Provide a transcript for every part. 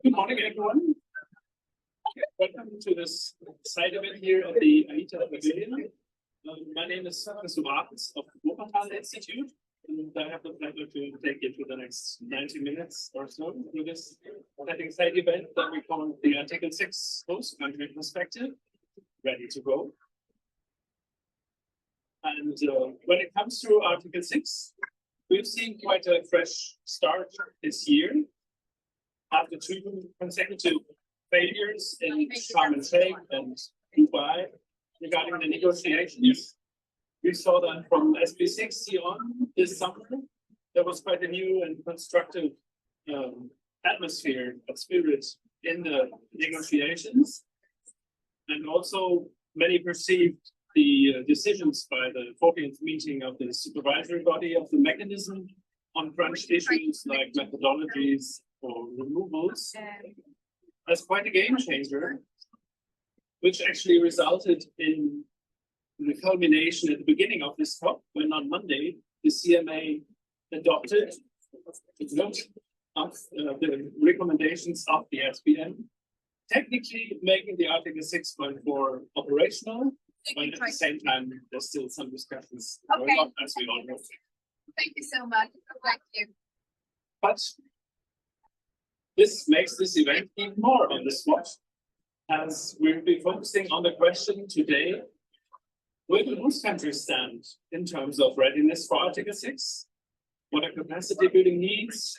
Good morning, everyone. Welcome to this side event here at the AITA Pavilion. My name is Institut of Wuppertal Institute, and I have the pleasure to take you through the next 90 minutes or so through this exciting side event that we call the Article 6 Host Country Perspective, ready to go. And when it comes to Article 6, we've seen quite a fresh start this year. After 2 consecutive failures in Sharm el-Sheikh and Dubai regarding the negotiations, we saw that from SB60 on this summer, there was quite a new and constructive atmosphere of spirit in the negotiations. And also many perceived the decisions by the 14th meeting of the supervisory body of the mechanism on crunch issues like methodologies or removals as quite a game changer, which actually resulted in the culmination at the beginning of this talk, when on Monday the CMA adopted the recommendations of the SBM, technically making the Article 6.4 operational, but at the same time there's still some discussions going on, as we all know. Thank you so much. Thank you. But this makes this event even more on the spot, as we'll be focusing on the question today: where do host countries stand in terms of readiness for Article 6? What are capacity building needs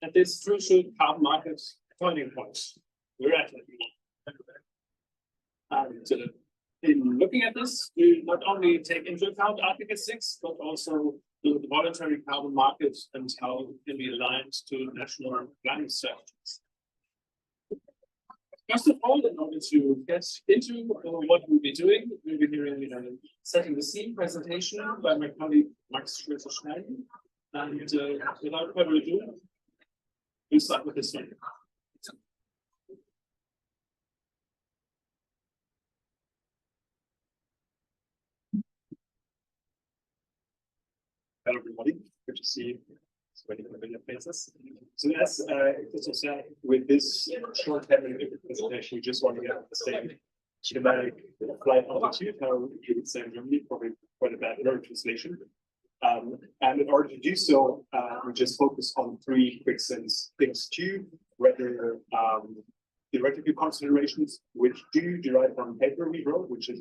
at this crucial carbon market turning point we're at? And in looking at this, we not only take into account Article 6, but also the voluntary carbon market and how it can be aligned to national planning strategies. First of all, in order to get into what we'll be doing, we'll be hearing setting the scene presentation by my colleague Max Schröter-Schneiden. And without further ado, we'll start with this one. Hello, everybody. Good to see so many familiar faces. So, as Christoph said, with this short 10-minute presentation, we just want to get the same schematic flight altitude, how you would say in Germany, probably quite a bad word translation. And in order to do so, we just focus on 3 quick things to whether theoretical considerations, which do derive from paper we wrote, which is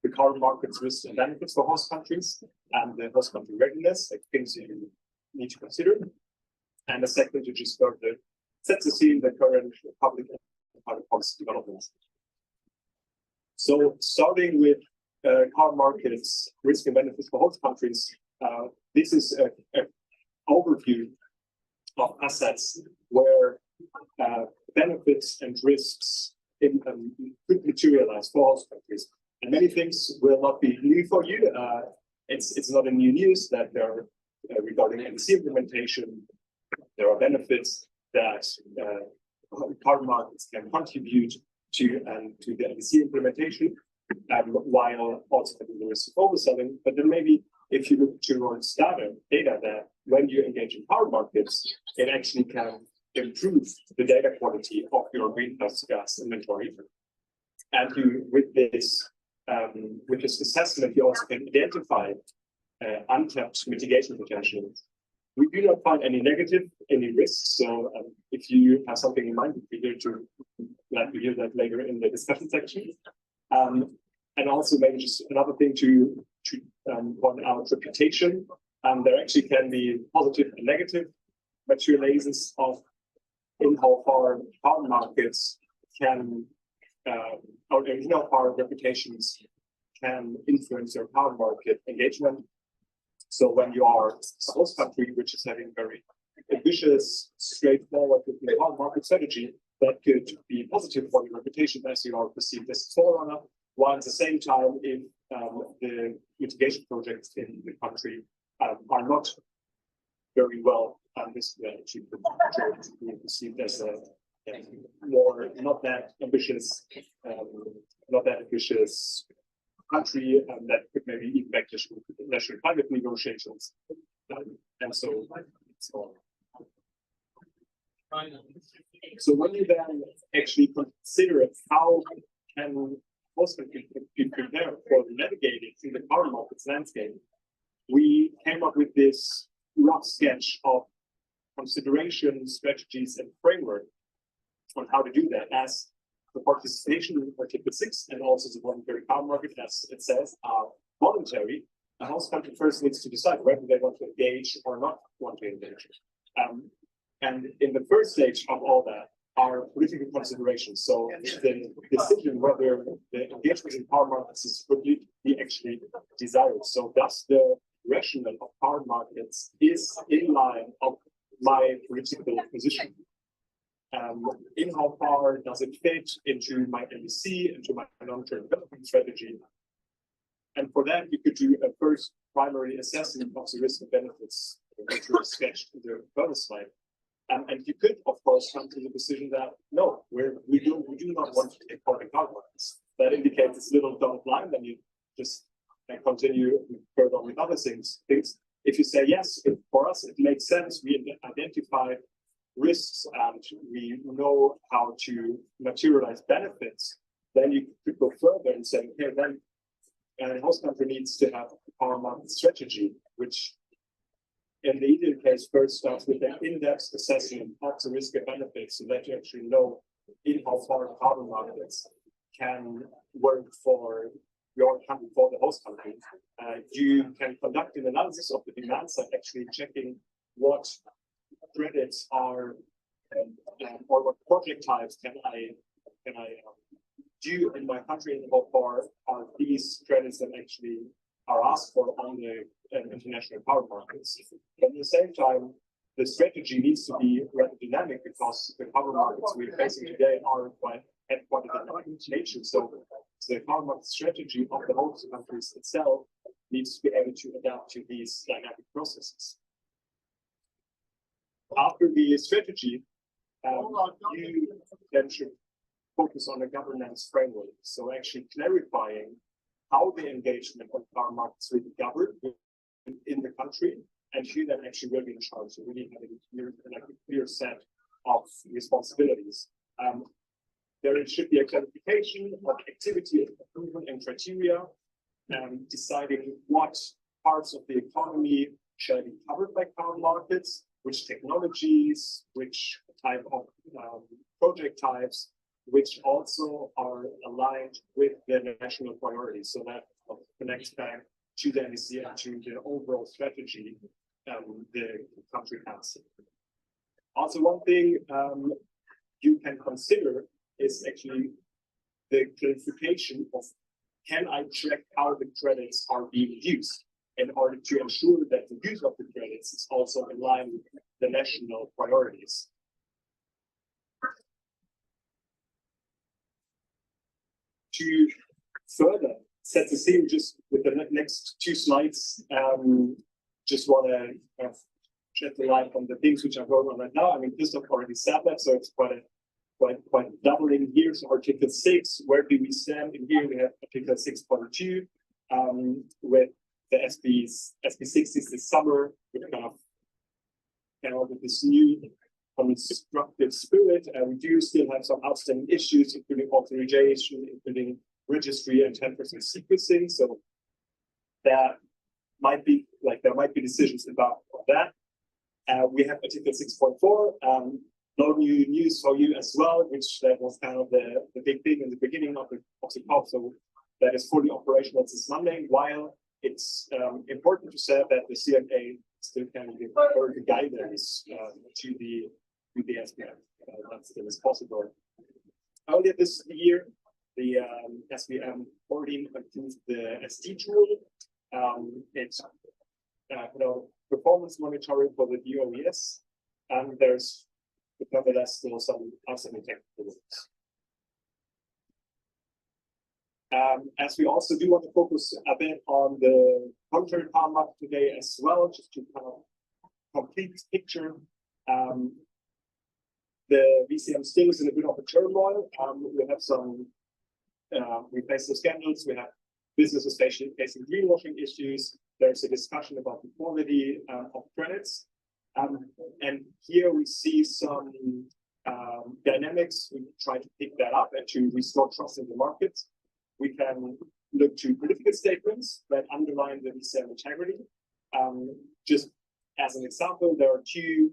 the carbon market's risks and benefits for host countries, and the host country readiness, like things you need to consider. And the second, to just further set the scene, the current public and private policy developments. So, starting with carbon markets, risk and benefits for host countries, this is an overview of assets where benefits and risks could materialize for host countries. And many things will not be new for you. It's not a new news that there are, regarding NDC implementation, there are benefits that carbon markets can contribute to the NDC implementation, while also having the risk of overselling. But then maybe if you look towards data that when you engage in carbon markets, it actually can improve the data quality of your greenhouse gas inventory. And with this assessment, you also can identify untapped mitigation potential. We do not find any risks. So if you have something in mind, we'd be here to hear that later in the discussion section. And also maybe just another thing to point out: reputation. There actually can be positive and negative materializes of in how far carbon markets can or how far reputations can influence your carbon market engagement. So when you are a host country which is having very ambitious, straightforward carbon market strategy, that could be positive for your reputation as you are perceived as a forerunner, while at the same time, if the mitigation projects in the country are not very well actually perceived as a more not that ambitious country, that could maybe even back to national climate negotiations, and so on. So when you then actually consider how can host countries be prepared for navigating through the power markets landscape, we came up with this rough sketch of consideration, strategies, and framework on how to do that, as the participation in Article 6 and also the voluntary power market, as it says, are voluntary. The host country first needs to decide whether they want to engage or not want to engage. And in the first stage of all that are political considerations. So the decision whether the engagement in power markets is completely actually desired. So thus the rationale of power markets is in line of my political position. In how far does it fit into my NDC, into my long-term development strategy? And for that, you could do a first primary assessment of the risk and benefits, which were sketched in the further slide. And you could, of course, come to the decision that no, we do not want to take part in power markets. That indicates this little dotted line, then you just continue further on with other things. If you say yes, for us it makes sense, we identify risks and we know how to materialize benefits, then you could go further and say, okay, then a host country needs to have a power market strategy, which in the ideal case first starts with an in-depth assessment of the risk and benefits so that you actually know in how far power markets can work for your country, for the host country. You can conduct an analysis of the demand side, actually checking what credits are or what project types can I do in my country, and how far are these credits that actually are asked for on the international power markets. But at the same time, the strategy needs to be rather dynamic because the power markets we're facing today are quite a dynamic nature. So the power market strategy of the host countries itself needs to be able to adapt to these dynamic processes. After the strategy, you then should focus on a governance framework. So actually clarifying how the engagement of power markets will be governed in the country, and who then actually will be in charge. So really having a clear set of responsibilities. There should be a clarification of activity approval and criteria, deciding what parts of the economy shall be covered by power markets, which technologies, which type of project types, which also are aligned with the national priorities. So that connects back to the NEC and to the overall strategy the country has. Also, one thing you can consider is actually the clarification of, can I track how the credits are being used in order to ensure that the use of the credits is also in line with the national priorities. To further set the scene, just with the next two slides, just want to shed the light on the things which are going on right now. I mean, Christoph already said that, so it's quite doubling here. So Article 6, where do we stand? In here we have Article 6.2 with the SB60s this summer, which kind of came out with this new constructive spirit. We do still have some outstanding issues, including authorization, including registry and 10% sequencing. So there might be decisions about that. We have Article 6.4. No new news for you as well, which that was kind of the big thing in the beginning of the COP. So that is fully operational this Monday. While it's important to say that the CMA still can give further guidance to the SBM. That still is possible. Earlier this year, the SBM already approved the ST tool. It's performance monitoring for the DOES, and there's nevertheless still some outstanding technical works. As we also do want to focus a bit on the voluntary power market today as well, just to kind of complete this picture. The VCM still is in a bit of a turmoil. We have some we face some scandals. We have businesses facing greenwashing issues. There's a discussion about the quality of credits. And here we see some dynamics. We try to pick that up and to restore trust in the market. We can look to political statements that underline the DCM integrity. Just as an example, there are two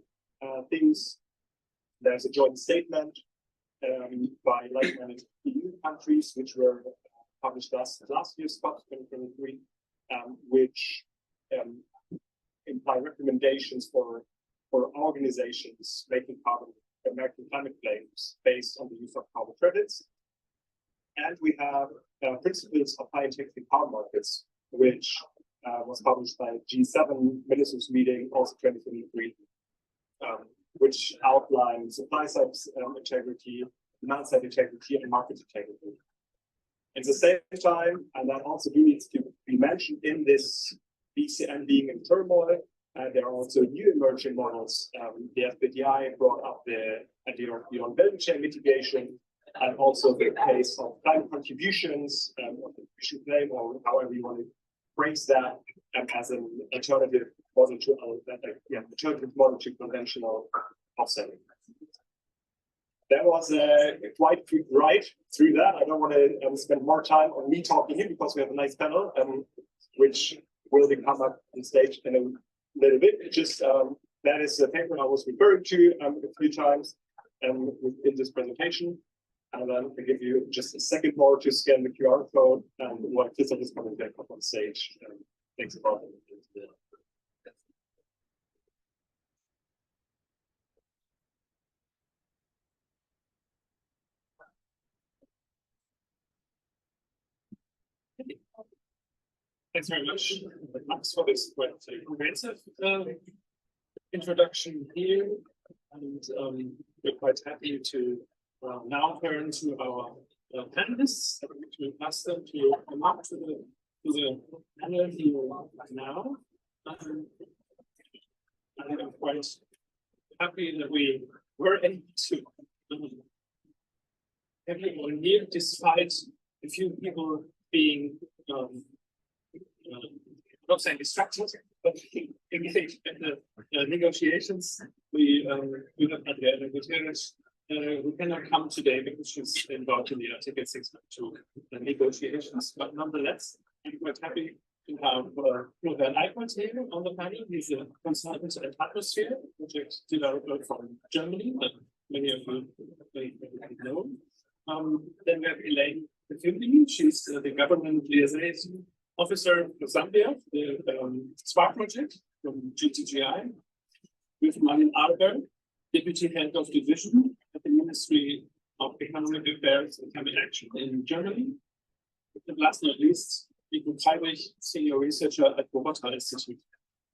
things. There's a joint statement by like-minded EU countries, which were published last year, Scott 2023, which imply recommendations for organizations making American climate claims based on the use of carbon credits. And we have principles of high integrity power markets, which was published by G7 ministers meeting, also 2023, which outline supply side integrity, demand side integrity, and market integrity. At the same time, and that also needs to be mentioned in this BCM being in turmoil, there are also new emerging models. The FBDI brought up the idea of beyond value chain mitigation, and also the case of climate contributions, contribution claim, or however you want to phrase that, as an alternative model to conventional offsetting. That was a quite quick ride through that. I don't want to spend more time on me talking here because we have a nice panel, which will come up on stage in a little bit. Just that is the paper I was referring to a few times in this presentation. And then I give you just a second more to scan the QR code and what Christoph is coming back up on stage. Thanks about it. Thanks very much, Max, for this quite comprehensive introduction here. And we're quite happy to now turn to our panelists. To ask them to come up to the panel here now. And I'm quite happy that we were able to have everyone here, despite a few people being not saying distracted, but engaged in the negotiations. We have Adriana Gutierrez, who cannot come today because she's involved in the Article 6.2 negotiations. But nonetheless, I'm quite happy to have Florian Eichholz here on the panel. He's a consultant at Atmosphere, project developer from Germany, that many of you may know. Then we have Elaine Fimby. She's the government liaison officer for Zambia, the SPARK project from GTGI. We have Martin Arberg, deputy head of division at the Ministry of Economic Affairs and Climate Action in Germany. And last but not least, Nico Treibich, senior researcher at Wuppertal Institute.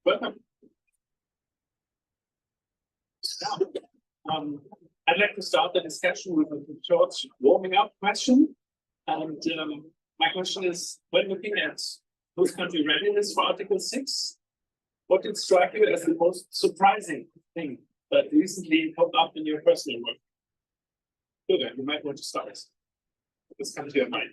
Welcome. I'd like to start the discussion with a short warming up question. And my question is, when looking at host country readiness for Article 6, what did strike you as the most surprising thing that recently popped up in your personal work? Good, you might want to start. This comes to your mind.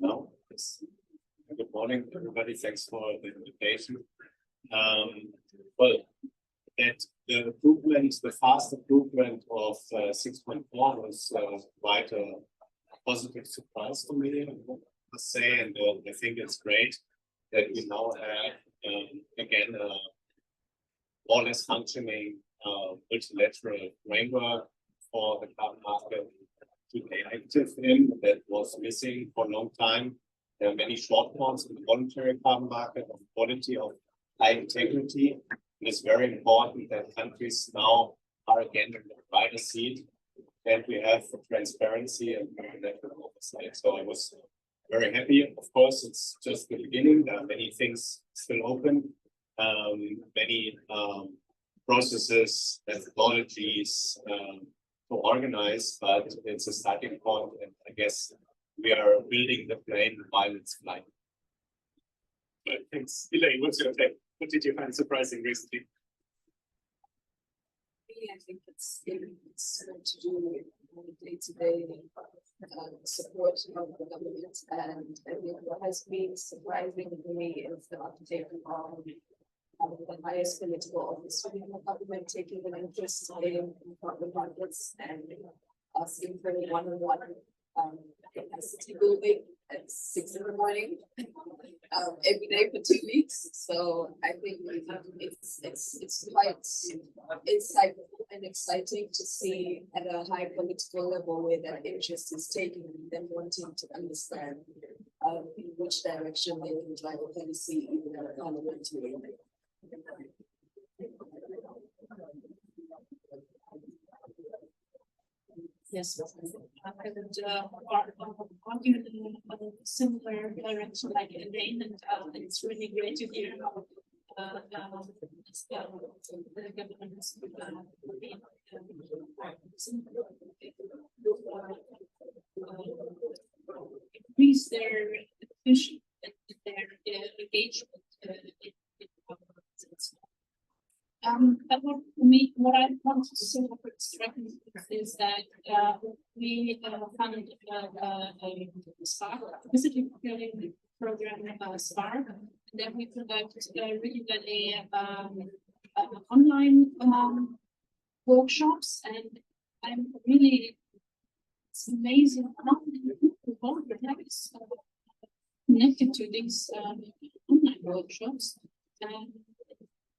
No, good morning, everybody. Thanks for the invitation. Well, that the improvement, the fast improvement of 6.4 was quite a positive surprise to me, I must say, and I think it's great that we now have again a more or less functioning multilateral framework for the carbon market to be active in. That was missing for a long time. There are many shortfalls in the voluntary carbon market of quality, of high integrity. It's very important that countries now are again in the driver's seat, and we have transparency and multilateral oversight. So I was very happy. Of course, it's just the beginning. There are many things still open, many processes, methodologies to organize, but it's a starting point, and I guess we are building the plane while it's flying. Thanks. Elaine, what's your take? What did you find surprising recently? me, I think it's what to do with day-to-day support of the government. And I think what has been surprising to me is the uptake of the highest political office within the government taking an interest in public markets and asking for one-on-one capacity building at 6 a.m. Every day for 2 weeks. So I think it's quite insightful and exciting to see at a high political level where that interest is taking them wanting to understand in which direction they can drive a policy even at a parliamentary level. Yes, I would argue in a similar direction like Elaine, and it's really great to hear how the government has increase their efficiency and their engagement in government. But what I want to say is that we funded a Spark visiting program Spark, and then we conducted really online workshops, and I'm really, it's amazing how many people is connected to these online workshops.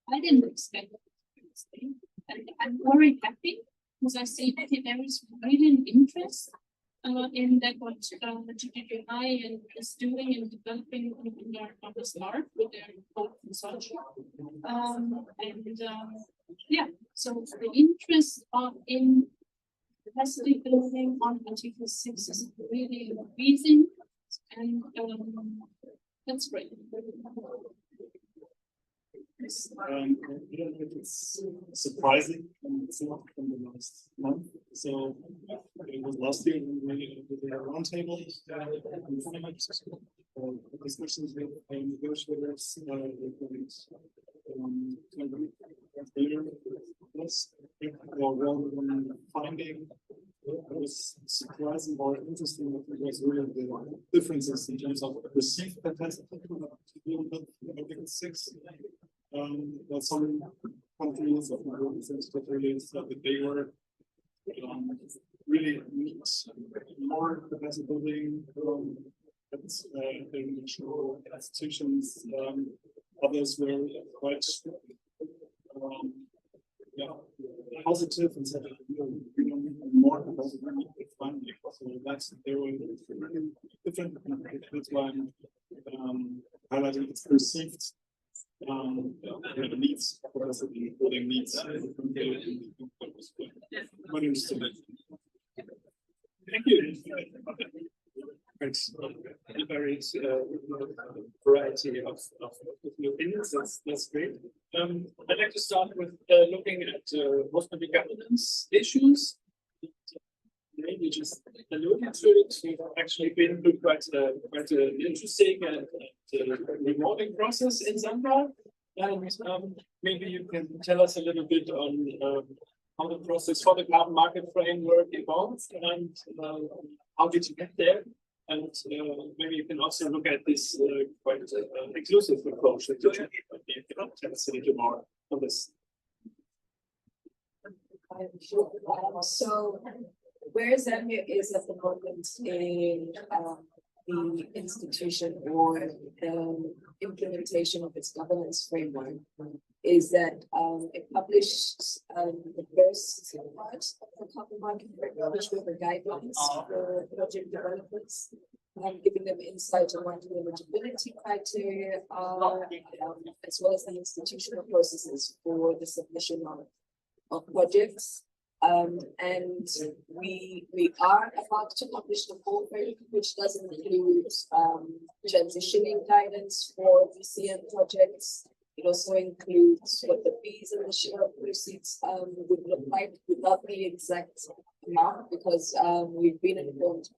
I didn't expect it, and I'm very happy because I see that there is really an interest in that what GGI is doing and developing in their Spark with their whole consortium. Yeah, so the interest in capacity building on Article 6 is really increasing, and that's great. I don't think it's surprising it's not from the last month. So it was last year when we did a roundtable discussions with negotiators rather than finding. It was surprising or interesting that it was really the differences in terms of perceived capacity to deal with Article 6. That some countries of that they were really need more capacity building at the national institutions. Others were quite positive and said we don't need more capacity funding. So that's they were really different. That's why I'm highlighting it's perceived. The needs capacity building needs. Quite interesting. Thank you. It's a very variety of opinions. That's great. I'd like to start with looking at most of the governance issues. Maybe just alluding to it. We've actually been through quite an interesting and rewarding process in Zambia. And maybe you can tell us a little bit on how the process for the carbon market framework evolved and how did you get there? And maybe you can also look at this quite exclusive approach that you can tell us a little more on this. So where Zambia is at the moment in the institution or implementation of its governance framework is that it published the first part of the carbon market framework, which were the guidelines for project developers, giving them insight on what the eligibility criteria are, as well as the institutional processes for the submission of projects. And we are about to publish the full framework, which does include transitioning guidance for VCM projects. It also includes what the fees and the share of proceeds would look like without the exact amount, because we've been informed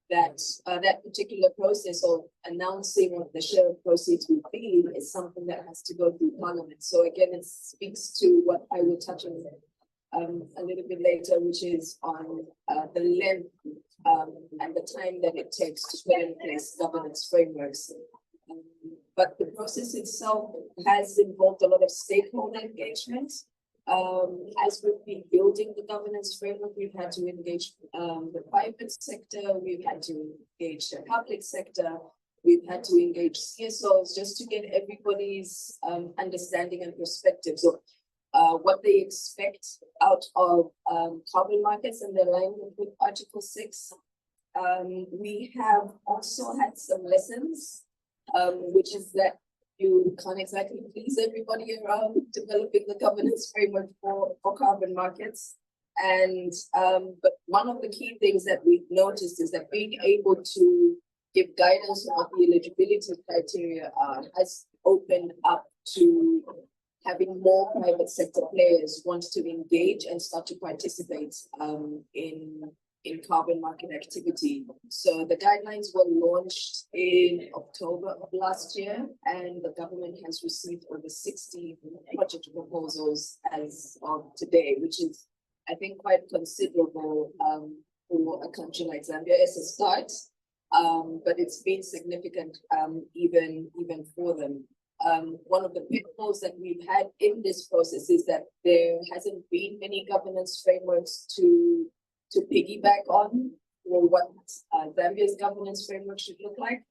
that that particular process of announcing what the share of proceeds would be is something that has to go through Parliament. So again, it speaks to what I will touch on a little bit later, which is on the length and the time that it takes to put in place governance frameworks. But the process itself has involved a lot of stakeholder engagement. As we've been building the governance framework, we've had to engage the private sector, we've had to engage the public sector, we've had to engage CSOs just to get everybody's understanding and perspective. So what they expect out of carbon markets and the alignment with Article 6. We have also had some lessons, which is that you can't exactly please everybody around developing the governance framework for carbon markets. And but one of the key things that we've noticed is that being able to give guidance on what the eligibility criteria are has opened up to having more private sector players want to engage and start to participate in carbon market activity. So the guidelines were launched in October of last year, and the government has received over 60 project proposals as of today, which is, I think, quite considerable for a country like Zambia as a start. But it's been significant even for them. One of the pitfalls that we've had in this process is that there hasn't been many governance frameworks to piggyback on, or what Zambia's governance framework should look like.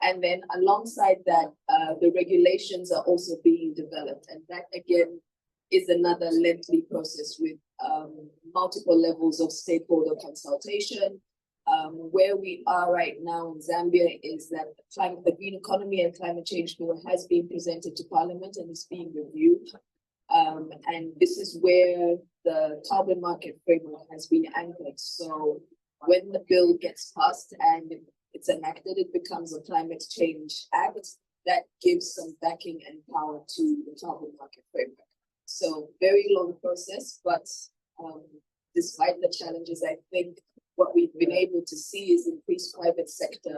And then alongside that, the regulations are also being developed. And that again is another lengthy process with multiple levels of stakeholder consultation. Where we are right now in Zambia is that the Green Economy and Climate Change Bill has been presented to Parliament and is being reviewed. And this is where the carbon market framework has been anchored. So when the bill gets passed and it's enacted, it becomes a Climate Change Act that gives some backing and power to the carbon market framework. So very long process, but despite the challenges, I think what we've been able to see is increased private sector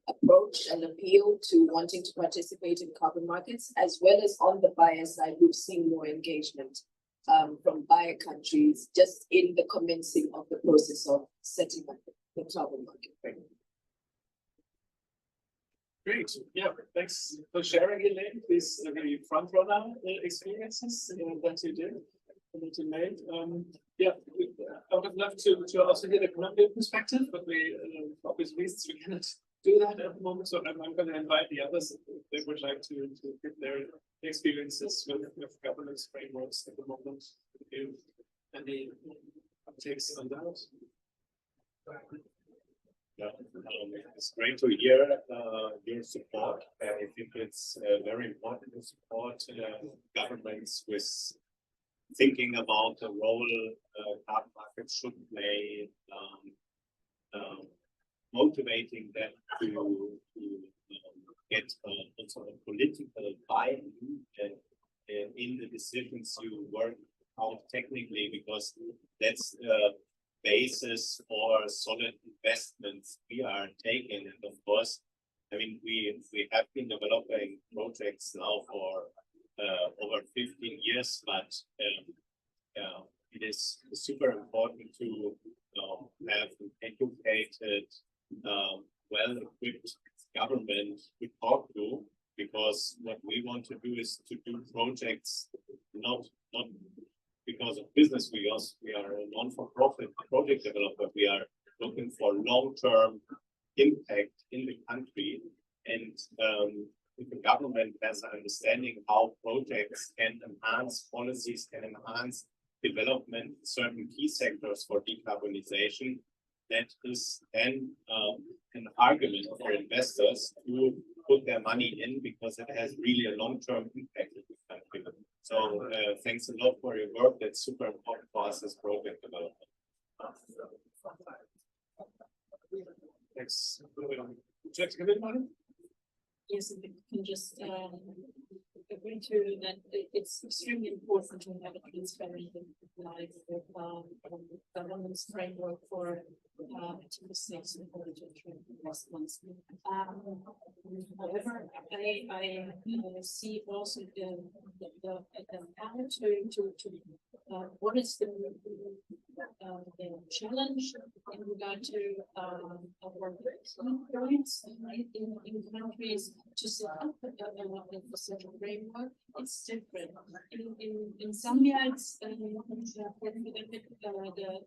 approach and appeal to wanting to participate in carbon markets, as well as on the buyer side, we've seen more engagement from buyer countries just in the commencing of the process of setting up the carbon market framework. Great. Yeah, thanks for sharing, Elaine. These really front runner experiences that you did, that you made. Yeah, I would have loved to also hear the Colombian perspective, but we, for obvious reasons, we cannot do that at the moment. So I'm going to invite the others if they would like to give their experiences with governance frameworks at the moment. Any takes on that? Yeah, it's great to hear your support. I think it's very important to support governments with thinking about the role carbon markets should play, motivating them to get also a political buy-in in the decisions you work out technically, because that's the basis for solid investments we are taking. And of course, I mean, we have been developing projects now for over 15 years, but it is super important to have an educated, well-equipped government to talk to, because what we want to do is to do projects not because of business. We are a non-for-profit project developer. We are looking for long-term impact in the country, and if the government has an understanding how projects can enhance policies, can enhance development in certain key sectors for decarbonization, that is then an argument for investors to put their money in, because it has really a long-term impact in the country. So thanks a lot for your work. That's super important for us as project developers. Thanks. Would you like to give it, Martin? Yes, if you can just agree to that it's extremely important to have a transparent and compliant governance framework for statistics and budgetary investments. However, I see also the how to what is the challenge in regard to our rights in countries to set up such a framework. It's different. In Zambia, it's the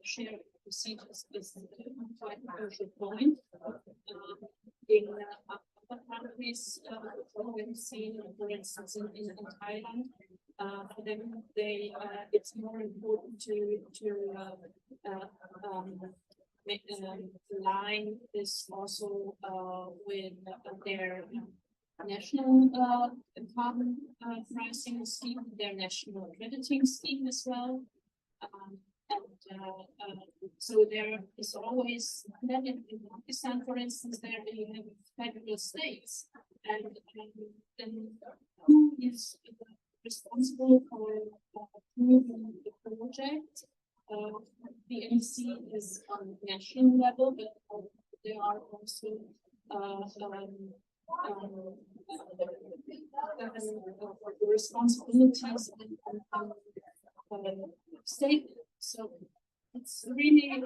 share procedures is quite a crucial point. In other countries, we've seen, for instance, in Thailand, for them, it's more important to align this also with their national carbon pricing scheme, their national crediting scheme as well. So there is always, then in Pakistan, for instance, there you have federal states, and then who is responsible for approving the project? The NC is on national level, but there are also the responsibilities and state. So it's really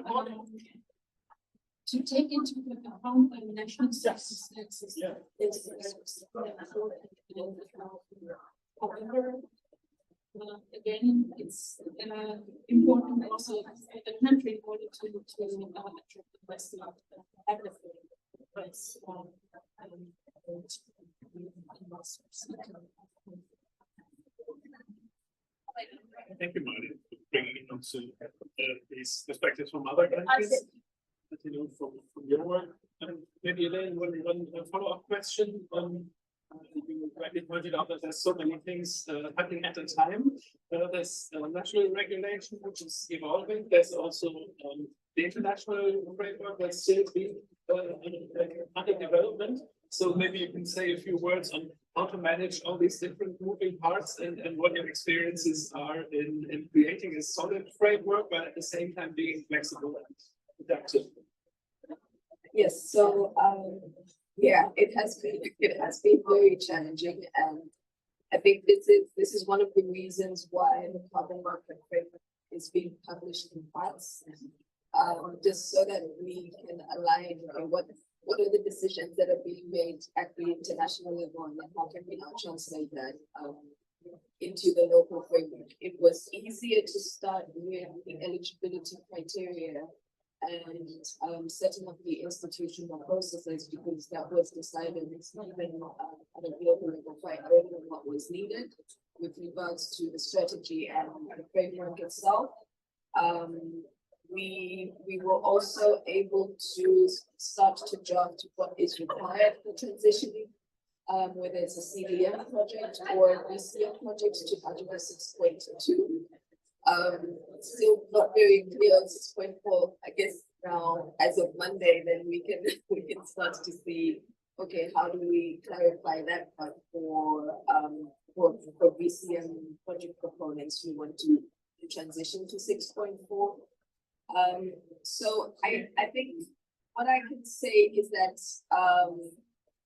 to take into account the national circumstances. However, again, it's important also for the country in order to attract investment, have the price Thank you, Marty, for bringing it onto these perspectives from other countries. That you know from your work. Maybe Elaine, one follow-up question. You rightly pointed out that there's so many things happening at a time. There's national regulation which is evolving. There's also the international framework that's still being under development. So maybe you can say a few words on how to manage all these different moving parts and what your experiences are in creating a solid framework, but at the same time being flexible and adaptive. Yes, so yeah, it has been very challenging, and I think this is one of the reasons why the carbon market framework is being published in parts, just so that we can align what are the decisions that are being made at the international level, and then how can we now translate that into the local framework. It was easier to start with the eligibility criteria and setting up the institutional processes, because that was decided even at a global level quite early on what was needed with regards to the strategy and the framework itself. We were also able to start to draft what is required for transitioning, whether it's a CDM project or a BCM project to address 6.2. Still not very clear on 6.4. I guess now, as of Monday, then we can start to see, okay, how do we clarify that? But for BCM project components, we want to transition to 6.4. So I think what I can say is that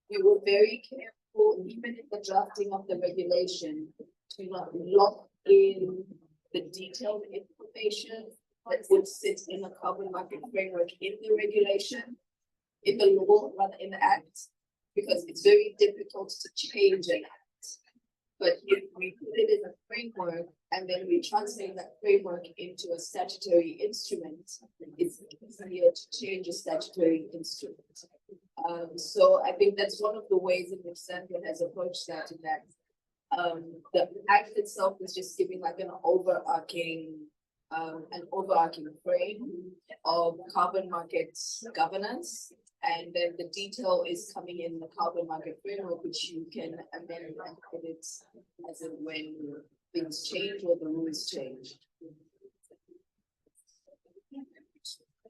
we were very careful, even in the drafting of the regulation, to not lock in the detailed information that would sit in the carbon market framework in the regulation, in the law, rather in the act, because it's very difficult to change an act. But if we put it in a framework and then we translate that framework into a statutory instrument, it's easier to change a statutory instrument. So I think that's one of the ways in which Zambia has approached that, in that the act itself is just giving like an overarching frame of carbon market governance, and then the detail is coming in the carbon market framework, which you can amend and edit as and when things change or the rules change.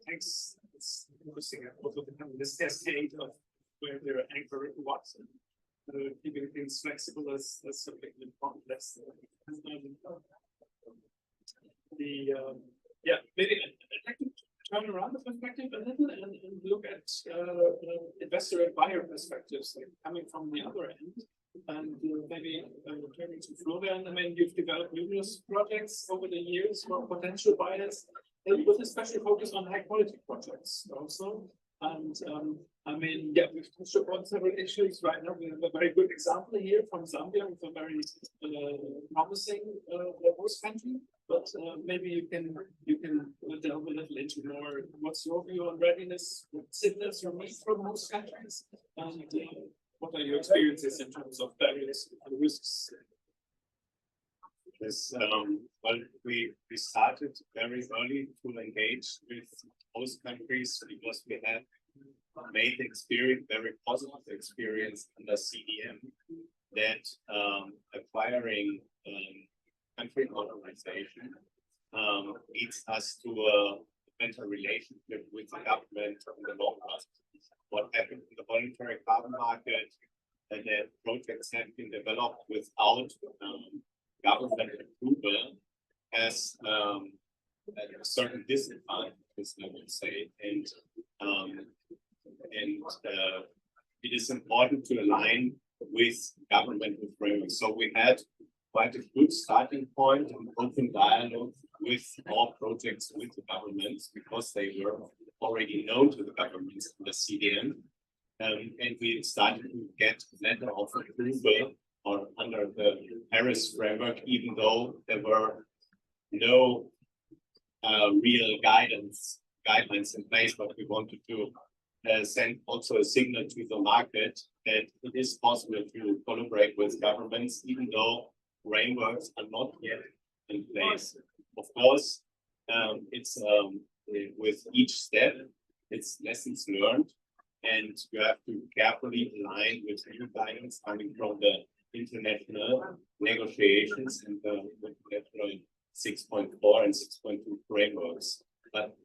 Thanks. It's interesting. Also become this cascade of where there are anchored what, keeping things flexible as something That's yeah, maybe I'd like to turn around the perspective a little and look at investor and buyer perspectives, like coming from the other end. And maybe turning to Florian, I mean, you've developed numerous projects over the years for potential buyers, with a special focus on high quality projects also. And I mean, yeah, we've touched upon several issues right now. We have a very good example here from Zambia with a very promising host country. But maybe you can delve a little into more. What's your view on readiness, signals you need from most countries, and what are your experiences in terms of barriers and risks? Yes, well, we started very early to engage with host countries because we had made experience, very positive experience under CDM, that acquiring country modernization leads us to a better relationship with the government in the long run. What happened in the voluntary carbon market, and that projects have been developed without government approval, has a certain disadvantages, I would say, and it is important to align with government framework. So we had quite a good starting point and open dialogue with all projects with the governments because they were already known to the governments in the CDM. And we started to get letter of approval or under the Paris framework, even though there were no real guidelines in place, but we wanted to send also a signal to the market that it is possible to collaborate with governments, even though frameworks are not yet in place. Of course, it's with each step, it's lessons learned, and you have to carefully align with new guidance coming from the international negotiations and the international 6.4 and 6.2 frameworks. But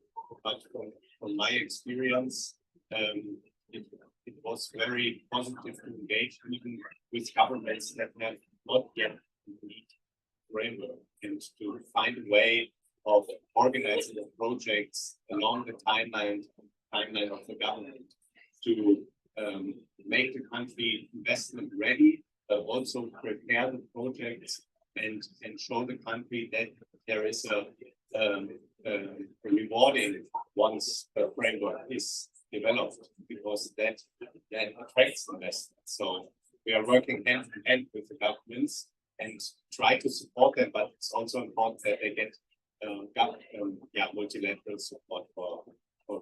from my experience, it was very positive to engage even with governments that have not yet complete framework and to find a way of organizing the projects along the timeline of the government to make the country investment ready, but also prepare the projects and show the country that there is a rewarding once the framework is developed, because that attracts investment. So we are working hand in hand with the governments and try to support them, but it's also important that they get multilateral support for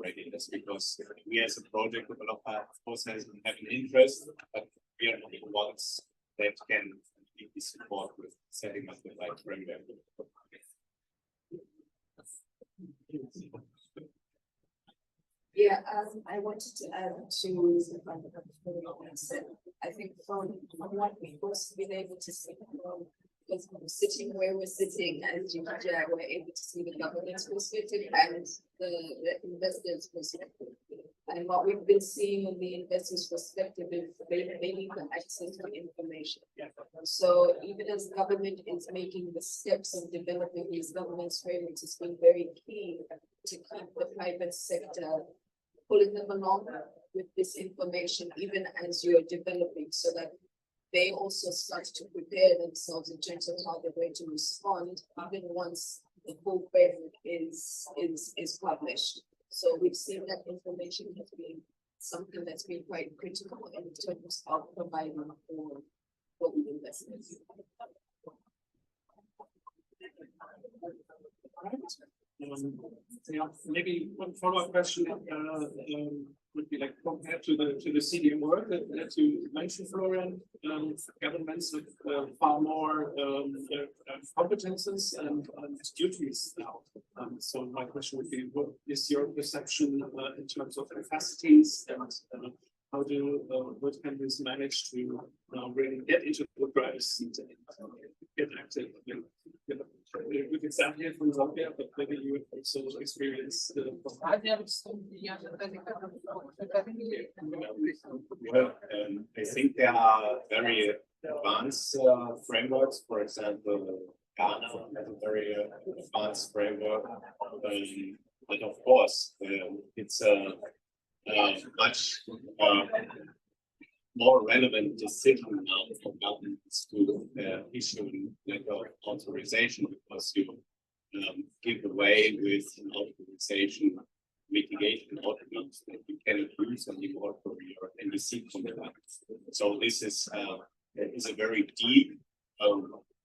readiness, because we as a project developer, of course, have an interest, but we are not the ones that can completely support with setting up the right framework. Yeah, I wanted to add to what I said. I think from what we've also been able to see, because we're sitting where we're sitting, and we're able to see the government's perspective and the investors' perspective. And what we've been seeing in the investors' perspective is they need the access to information. So even as government is making the steps of developing these governance frameworks, it's been very key to keep the private sector pulling them along with this information, even as you're developing, so that they also start to prepare themselves in terms of how they're going to respond, even once the full framework is published. So we've seen that information has been something that's been quite critical in terms of providing for the investors. Maybe one follow-up question would be like, compared to the CDM work that you mentioned, Florian, governments have far more competences and duties now. So my question would be, what is your perception in terms of capacities, and how do both countries manage to really get into the driver's seat and get active? We can stand here from Zambia, but maybe you have also experienced Well, I think there are very advanced frameworks. For example, Ghana has a very advanced framework. But of course, it's a much more relevant decision now for governments to issue letter of authorization, because you give away with an authorization mitigation outcomes that you cannot use anymore for your NEC compliance. So this is a very deep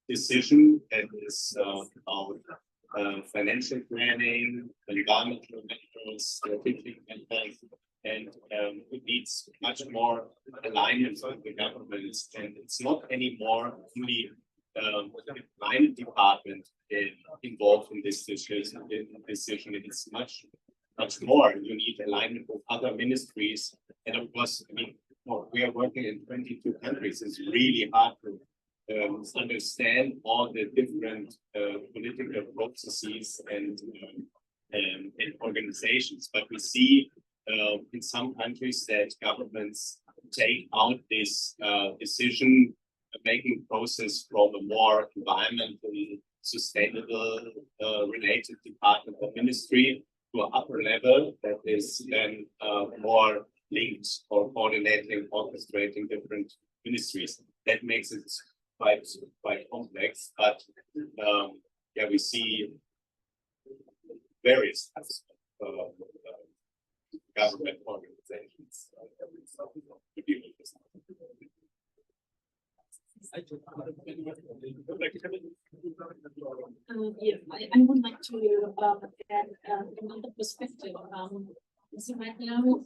decision, and is about financial planning, environmental measures, strategic impact, and it needs much more alignment with the governments. And it's not anymore only the climate department involved in this decision. It's much more. You need alignment with other ministries, and of course, I mean, we are working in 22 countries. It's really hard to understand all the different political processes and organizations. But we see in some countries that governments take out this decision-making process from a more environmentally sustainable related department or ministry to an upper level that is then more linked or coordinating, orchestrating different ministries. That makes it quite complex, but yeah, we see various types of government organizations to deal with this. Yeah, I would like to add another perspective. As you might know,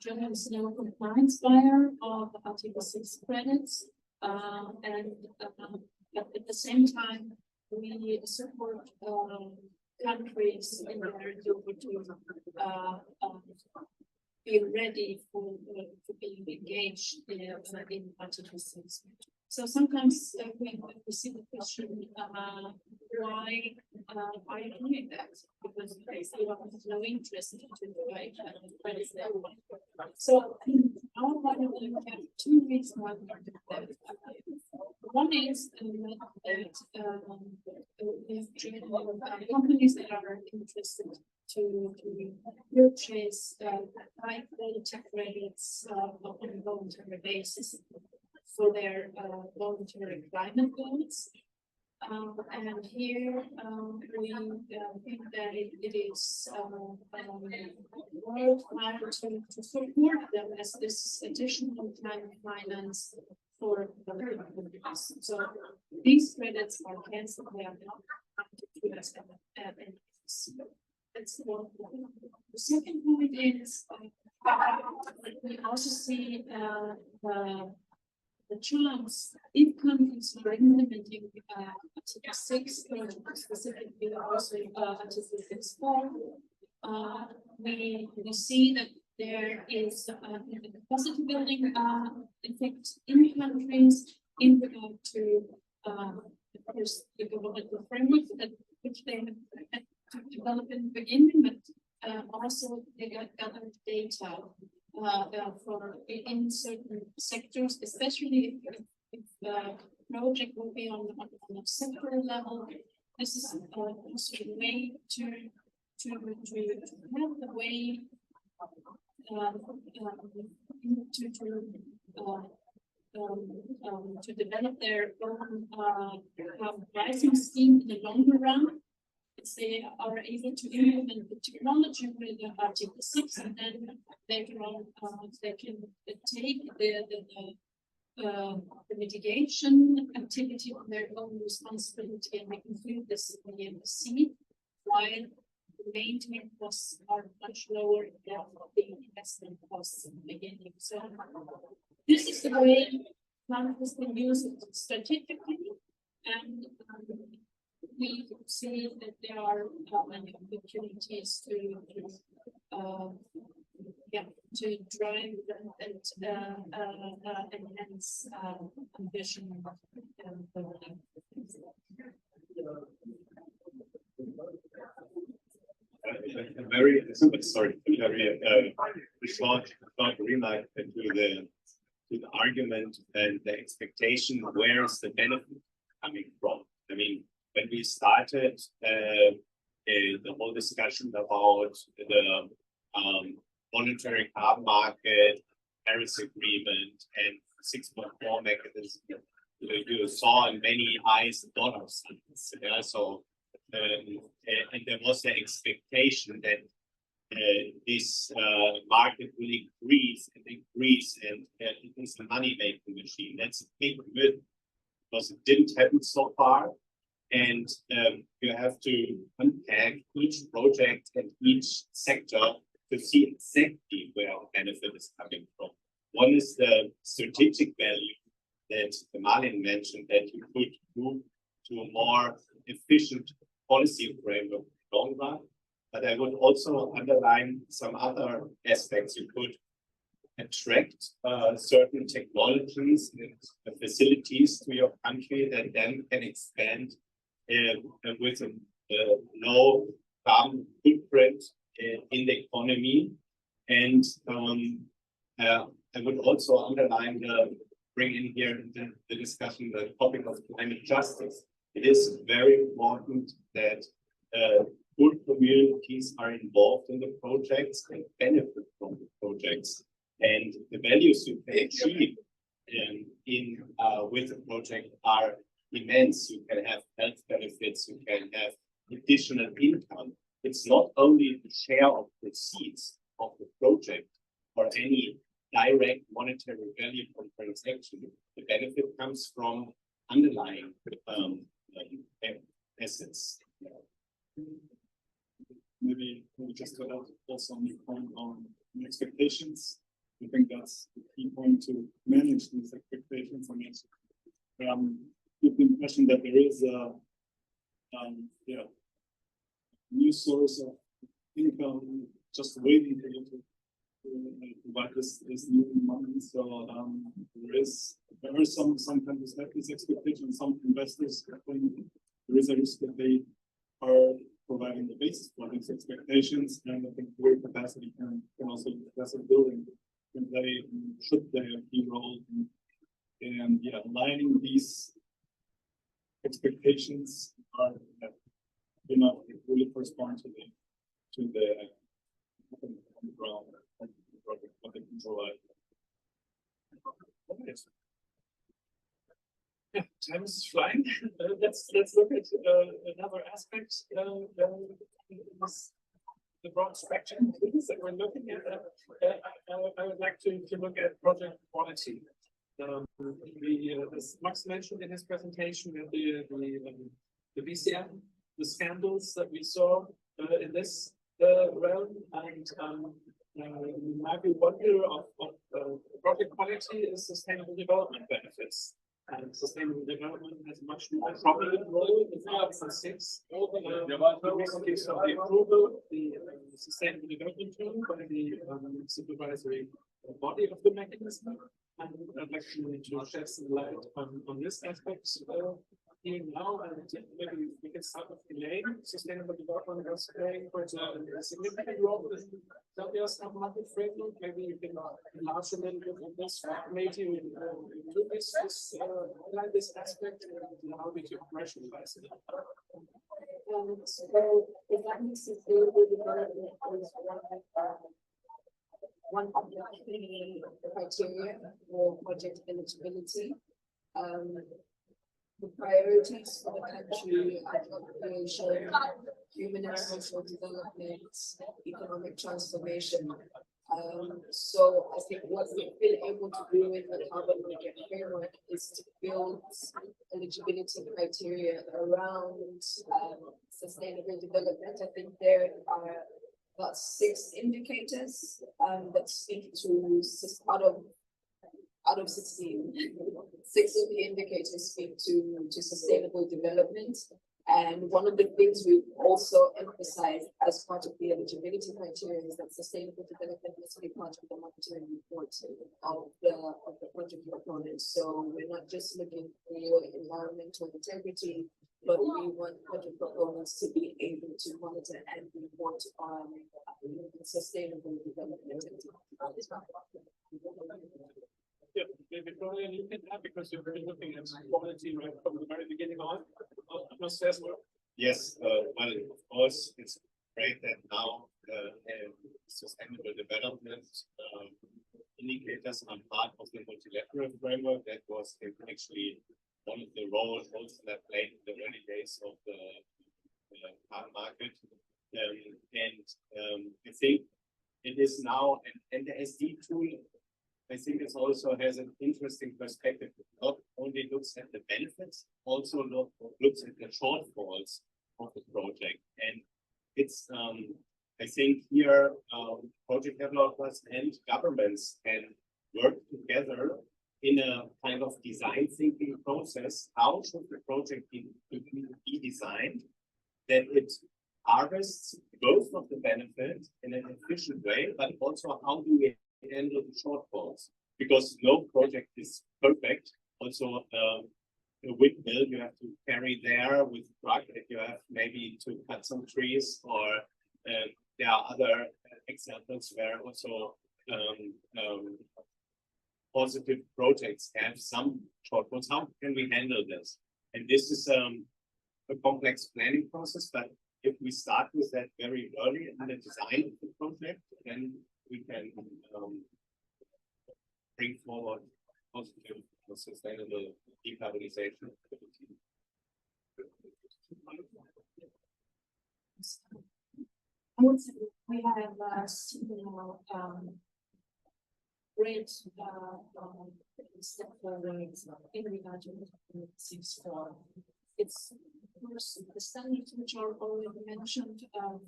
Germany is now a compliance buyer of Article 6 credits, and but at the same time, we support countries in their endeavor to be ready for being engaged in Article 6. So sometimes we receive the question, why are you doing that? Because you have no interest in doing credits. So our point of view, we have two reasons why we do that. One is that we have companies that are interested to purchase high quality credits on a voluntary basis for their voluntary climate goals. And here we think that it is worthwhile to support them as this additional climate finance for the countries. So these credits are cancelled, they are not counted to us. That's one point. The second point is we also see the chance if countries are implementing Article 6, specifically also Article 6.4, we see that there is a capacity building effect in countries in regard to of course the governmental framework that which they have to develop in the beginning, but also they gathered data for in certain sectors, especially if the project will be on a sector level. This is also a way to have the way to develop their own pricing scheme in the longer run. If they are able to implement the technology with the Article 6, and then later on they can take the mitigation activity on their own responsibility and include this in the MSC, while the maintenance costs are much lower than the investment costs in the beginning. So this is the way countries can use it strategically, and we see that there are many opportunities to drive and enhance ambition. Very sorry, very short remark to the argument and the expectation, where is the benefit coming from? I mean, when we started the whole discussion about the monetary carbon market, Paris Agreement, and 6.4 mechanism, you saw in many eyes dollar signs. Yeah? So, and there was the expectation that this market will increase and increase, and it is a money-making machine. That's a big myth because it didn't happen so far. And you have to unpack each project and each sector to see exactly where our benefit is coming from. One is the strategic value that Marlin mentioned, that you could move to a more efficient policy framework in the long run. But I would also underline some other aspects. You could attract certain technologies and facilities to your country that then can expand with a low carbon footprint in the economy. And I would also underline bring in here the discussion, the topic of climate justice. It is very important that poor communities are involved in the projects and benefit from the projects. And the values you can achieve with the project are immense. You can have health benefits, you can have additional income. It's not only the share of proceeds of the project or any direct monetary value from transaction. The benefit comes from underlying assets. Maybe just to add also on the point on expectations. I think that's the key point to manage these expectations. I mean, with the impression that there is a new source of income just waiting for you to provide this new money. So there are some countries that these expectations, some investors think there is a risk that they are providing the basis for these expectations, and I think your capacity can also capacity building should play a key role in aligning these expectations are not really correspond to the on the ground what they can provide. Yeah, time is flying. Let's look at another aspect the broad spectrum of things that we're looking at. I would like to look at project quality. As Max mentioned in his presentation, the BCM, the scandals that we saw in this realm, and might be wonder of project quality is sustainable development benefits. And sustainable development has a much more prominent role in 2006. The recent case of the approval of the sustainable development tool by the supervisory body of the mechanism. And I'd like to shed some light on this aspect here now, and maybe we can start with Elaine. Sustainable development is playing quite a significant role in Serbia's market framework. Maybe you can enlarge a little bit on this. Maybe we do highlight this aspect and how we can commercialize it. So economic sustainable development is one of the key criteria for project eligibility. The priorities for the country are job creation, human and social development, economic transformation. So I think what we've been able to do in the carbon market framework is to build eligibility criteria around sustainable development. I think there are about 6 indicators that speak to out of 16. 6 of the indicators speak to sustainable development. And one of the things we've also emphasized as part of the eligibility criteria is that sustainable development must be part of the monitoring report of the project proponents. So we're not just looking for environmental integrity, but we want project proponents to be able to monitor and report on sustainable development. Yeah, maybe probably you can have because you're really looking at quality right from the very beginning on. As well. Yes, well, of course, it's great that now sustainable development indicators are part of the multilateral framework. That was actually one of the roles that played in the early days of the car market. I think it is now, and the SD tool, I think it also has an interesting perspective. It not only looks at the benefits, also looks at the shortfalls of the project. And it's, I think here, project developers and governments can work together in a kind of design thinking process. How should the project be designed that it harvests both of the benefits in an efficient way, but also how do we handle the shortfalls? Because no project is perfect. Also, a windmill you have to carry there with a truck that you have maybe to cut some trees, or there are other examples where also positive projects have some shortfalls. How can we handle this? And this is a complex planning process, but if we start with that very early in the design of the project, then we can bring forward positive or sustainable decarbonization. I would say we have similar great step forward in regard to the 6.4. It's first the standards which are already mentioned for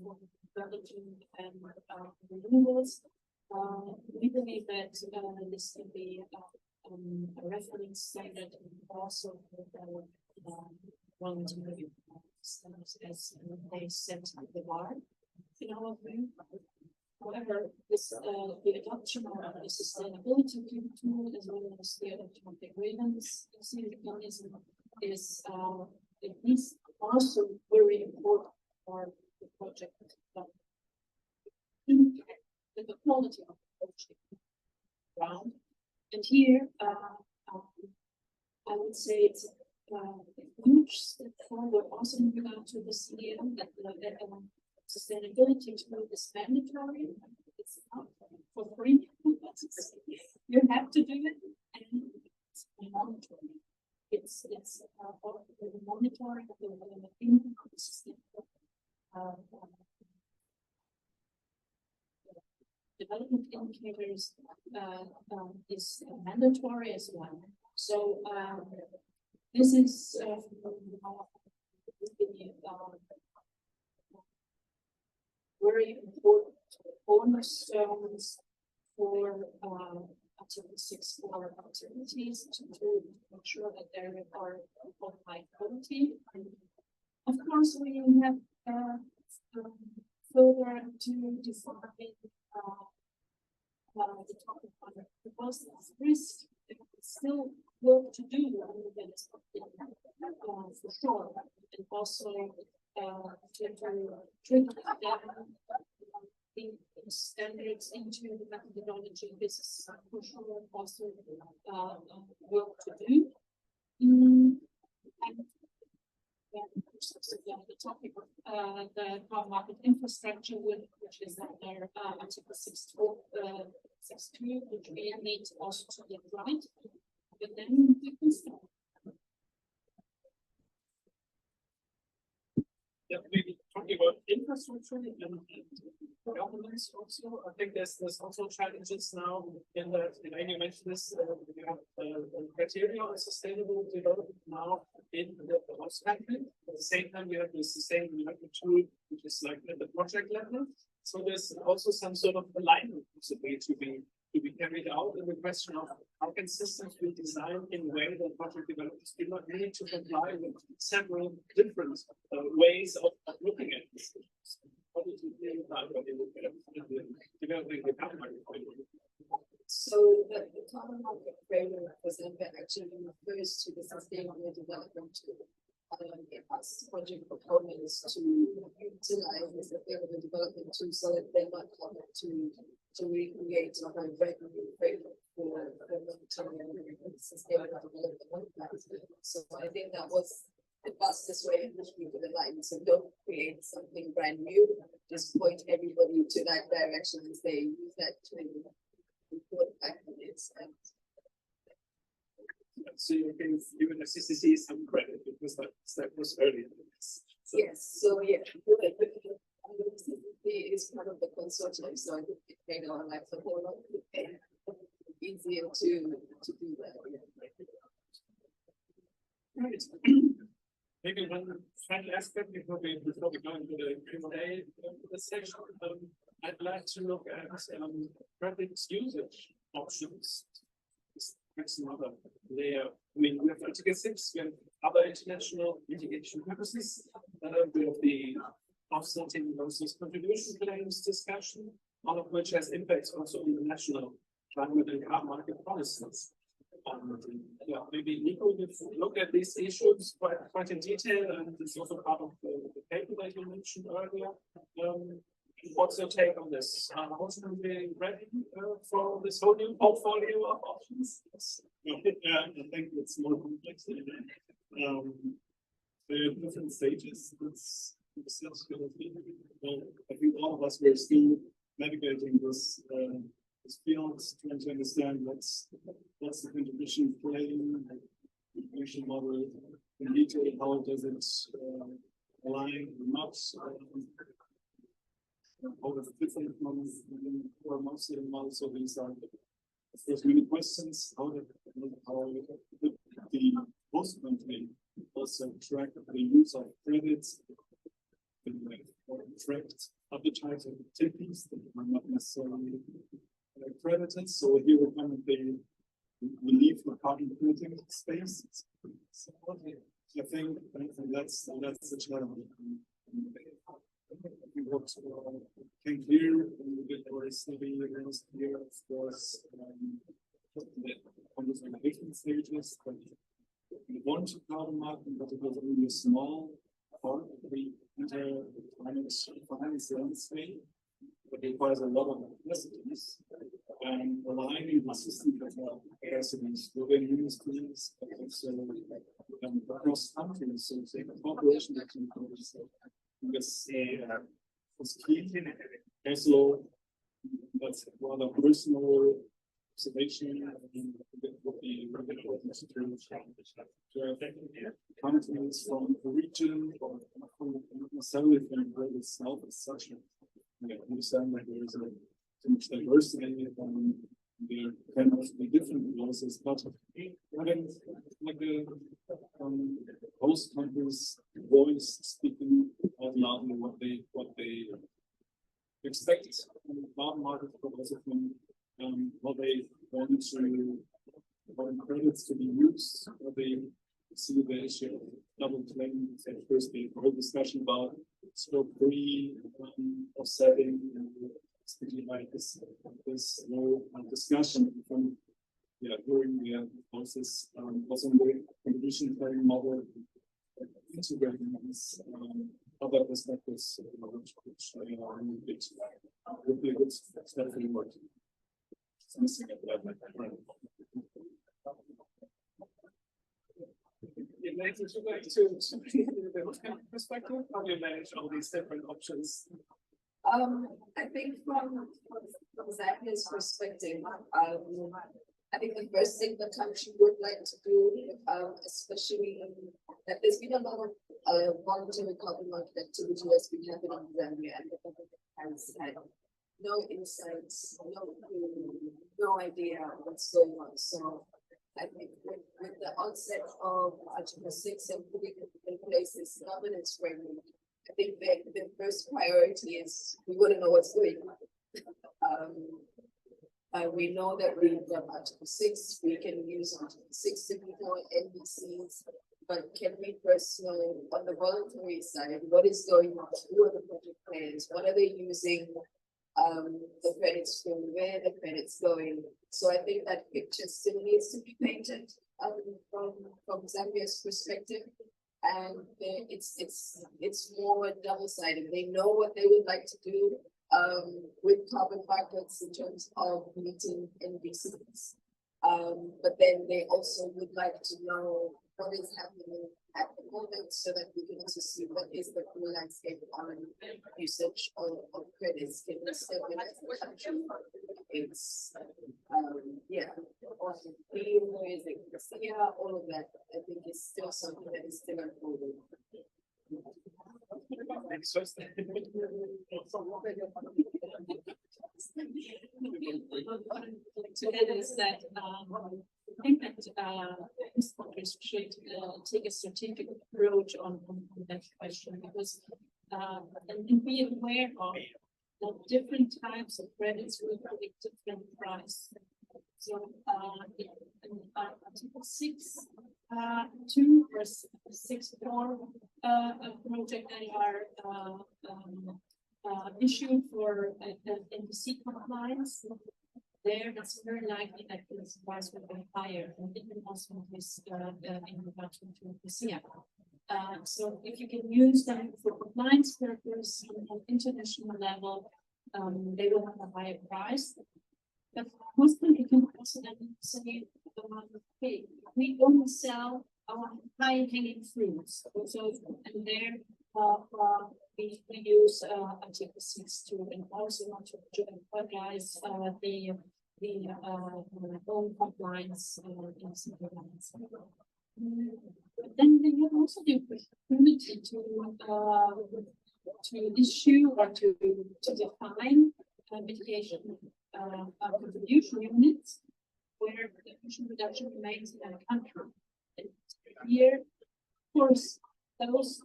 developing and renewables. We believe that this can be a reference standard and also one to be standards as they set the bar in our view. However, this the adoption of the sustainability tool as well as the adoption of the grievance mechanism is at least also very important for the project impact and the quality of the project around. And here, I would say it's a huge step forward also in regard to the CDM that sustainability tool is mandatory. It's not for free. You have to do it, and it's mandatory. It's the monitoring of the impact of the sustainable development indicators is mandatory as well. So this is very important cornerstones for Article 6.4 activities to make sure that there are of high quality. And of course, we have further to define the topic on the cost of risk. There's still work to do for sure, and also to trickle down the standards into the methodology. This is for sure also work to do. And the topic of the car market infrastructure, which is under Article 6.2, which we need also to get right. But then we can start. Yeah, maybe talking about infrastructure and governments also. I think there's also challenges now in that, and you mentioned this, you have criteria on sustainable development now in the host country. At the same time, you have the sustainable development tool, which is like at the project level. So there's also some sort of alignment possibly to be carried out in the question of how can systems be designed in a way that project developers do not need to comply with several different ways of looking at this. What did you think about developing the carbon market? So the carbon market framework was actually refers to the sustainable development tool. It asks project proponents to utilize the sustainable development tool so that they're not covered to to recreate a whole revenue framework for long-term sustainable development plans. So I think that was the fastest way in which we could align. So don't create something brand new, just point everybody to that direction and say, use that to report back on it. And So you can give the CCC some credit because that was early. So, yes, so yeah, it is part of the consortium, so I think it made our life a whole lot easier to do that. right. Maybe one final aspect before we go into the Q&A the section. I'd like to look at credits usage options. That's another layer. I mean, we have Article 6, we have other international mitigation purposes, we have the offsetting versus contribution claims discussion, all of which has impacts also on the national climate and carbon market policies. Yeah, maybe Nico, you look at these issues quite in detail, and it's also part of the paper that you mentioned earlier. What's your take on this? How's it being ready for this whole new portfolio of options? Yeah, I think it's more complex than that. There are different stages. I think all of us were still navigating this field, trying to understand what's the contribution claim, contribution model in detail, how does it align or not. All of the different models or mostly models, so these are there's many questions. How did the host country also track the use of credits, track other types of activities that are not necessarily credited? So here we come with we leave the carbon crediting space. So I think that's the challenge. What came clear in the study last year, of course, on the different stages, but we want to carbon market, but it was only a small part of the entire finance landscape, but it requires a lot of capacities and aligning the system of capacities within industries, but also across countries. So it's a cooperation between countries. Yes, it's key. Also, that's rather personal observation would be important to have countries from the region or from necessarily from the itself as such. We understand that there is too much diversity and there can also be different losses, but having like the host countries voice speaking out loudly what they expect from the carbon market, but also from how they want credits to be used, how they see the issue of double claim. First, the whole discussion about scope 3 offsetting, speaking like this whole discussion from during the process, also in the contribution claim model, integrating these other perspectives, which would be a good step forward. You managed to go to perspective, how do you manage all these different options? I think from Zambia's perspective, I think the first thing the country would like to do, especially that there's been a lot of voluntary carbon market activity that's been happening in Zambia, and the government has had no insights, no idea what's going on. So I think with the onset of Article 6 and putting in place this governance framework, I think the first priority is we want to know what's going on. We know that we have Article 6, we can use Article 6 to be more NBCs, but can we first know on the voluntary side what is going on? Who are the project players? What are they using the credits from? Where are the credits going? So I think that picture still needs to be painted from Zambia's perspective. And it's more double-sided. They know what they would like to do, with carbon markets in terms of meeting NDCs. But then they also would like to know what is happening at the moment so that we can also see what is the full landscape on usage of credits given the state as a country. It's yeah, or yeah, all of that I think is still something that is still unfolding. Next question. To add is that I think that countries should take a strategic approach on that question because and be aware of that different types of credits will have a different price. So in Article 6.2 or 6.4 project that are issued for NDC compliance, there it's very likely that this price will be higher, and it can also increase in regard to PCI. So if you can use them for compliance purpose on international level, they will have a higher price. But most people can also then say, okay, we only sell our high-hanging fruits. So, and there we use Article 6.2 and also want to jeopardize the own compliance in compliance. Then they have also the opportunity to issue or to define mitigation contribution units where the emission reduction remains in a country. And here, of course, those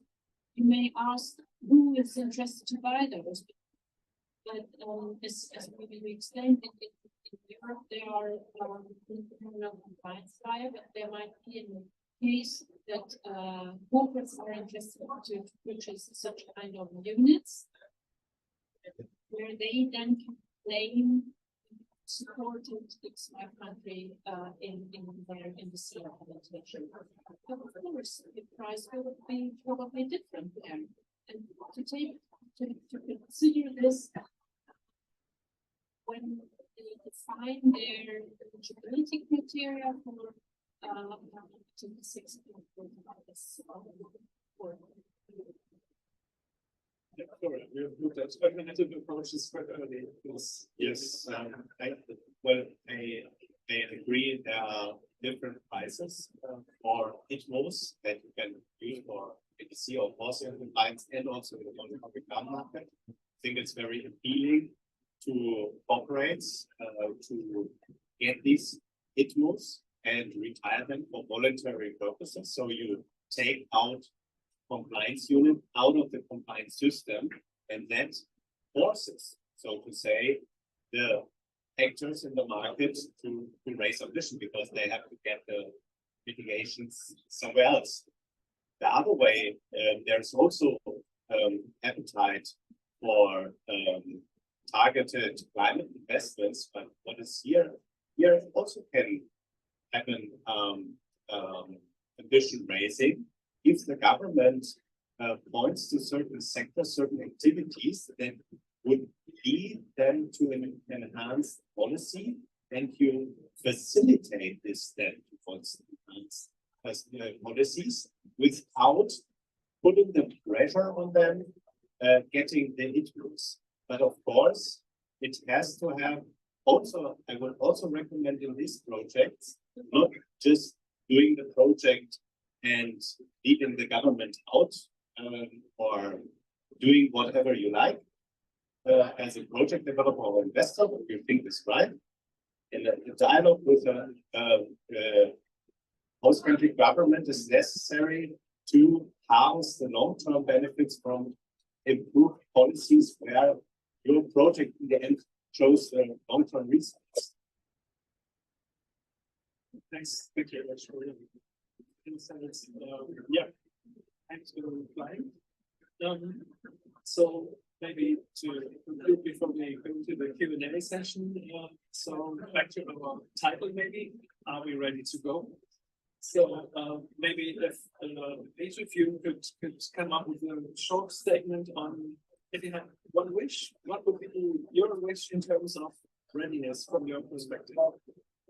you may ask who is interested to buy those. But as we explained, in Europe there are no compliance buyer, but there might be a case that corporates are interested to purchase such kind of units, where they then can claim supported XY country in their industry implementation. But of course, the price will be probably different there. And to consider this when they define their eligibility criteria for to the 6 Yeah, sorry, we have looked at alternative approaches quite early. Yes, I agree. There are different prices for ITMOs that you can use for APC or policy compliance and also in the public carbon market. I think it's very appealing to corporates to get these ITMOs and retire them for voluntary purposes. So you take out compliance unit out of the compliance system, and that forces, so to say, the actors in the market to raise ambition because they have to get the mitigations somewhere else. The other way, there's also appetite for targeted climate investments, but what is here also can happen ambition raising if the government points to certain sectors, certain activities that would lead them to an enhanced policy, and you facilitate this then towards enhanced policies without putting the pressure on them getting the influence. But of course, it has to have also, I would also recommend in these projects, not just doing the project and leaving the government out or doing whatever you like as a project developer or investor, what you think is right. In a dialogue with a host country government is necessary to harvest the long-term benefits from improved policies where your project in the end shows long-term results. Thanks. Thank you very much for your insights. Yeah, thanks for replying. So maybe to conclude before we go to the Q&A session, so back to our title maybe, are we ready to go? So maybe if each of you could come up with a short statement on If you had one wish, what would be your wish in terms of readiness from your perspective?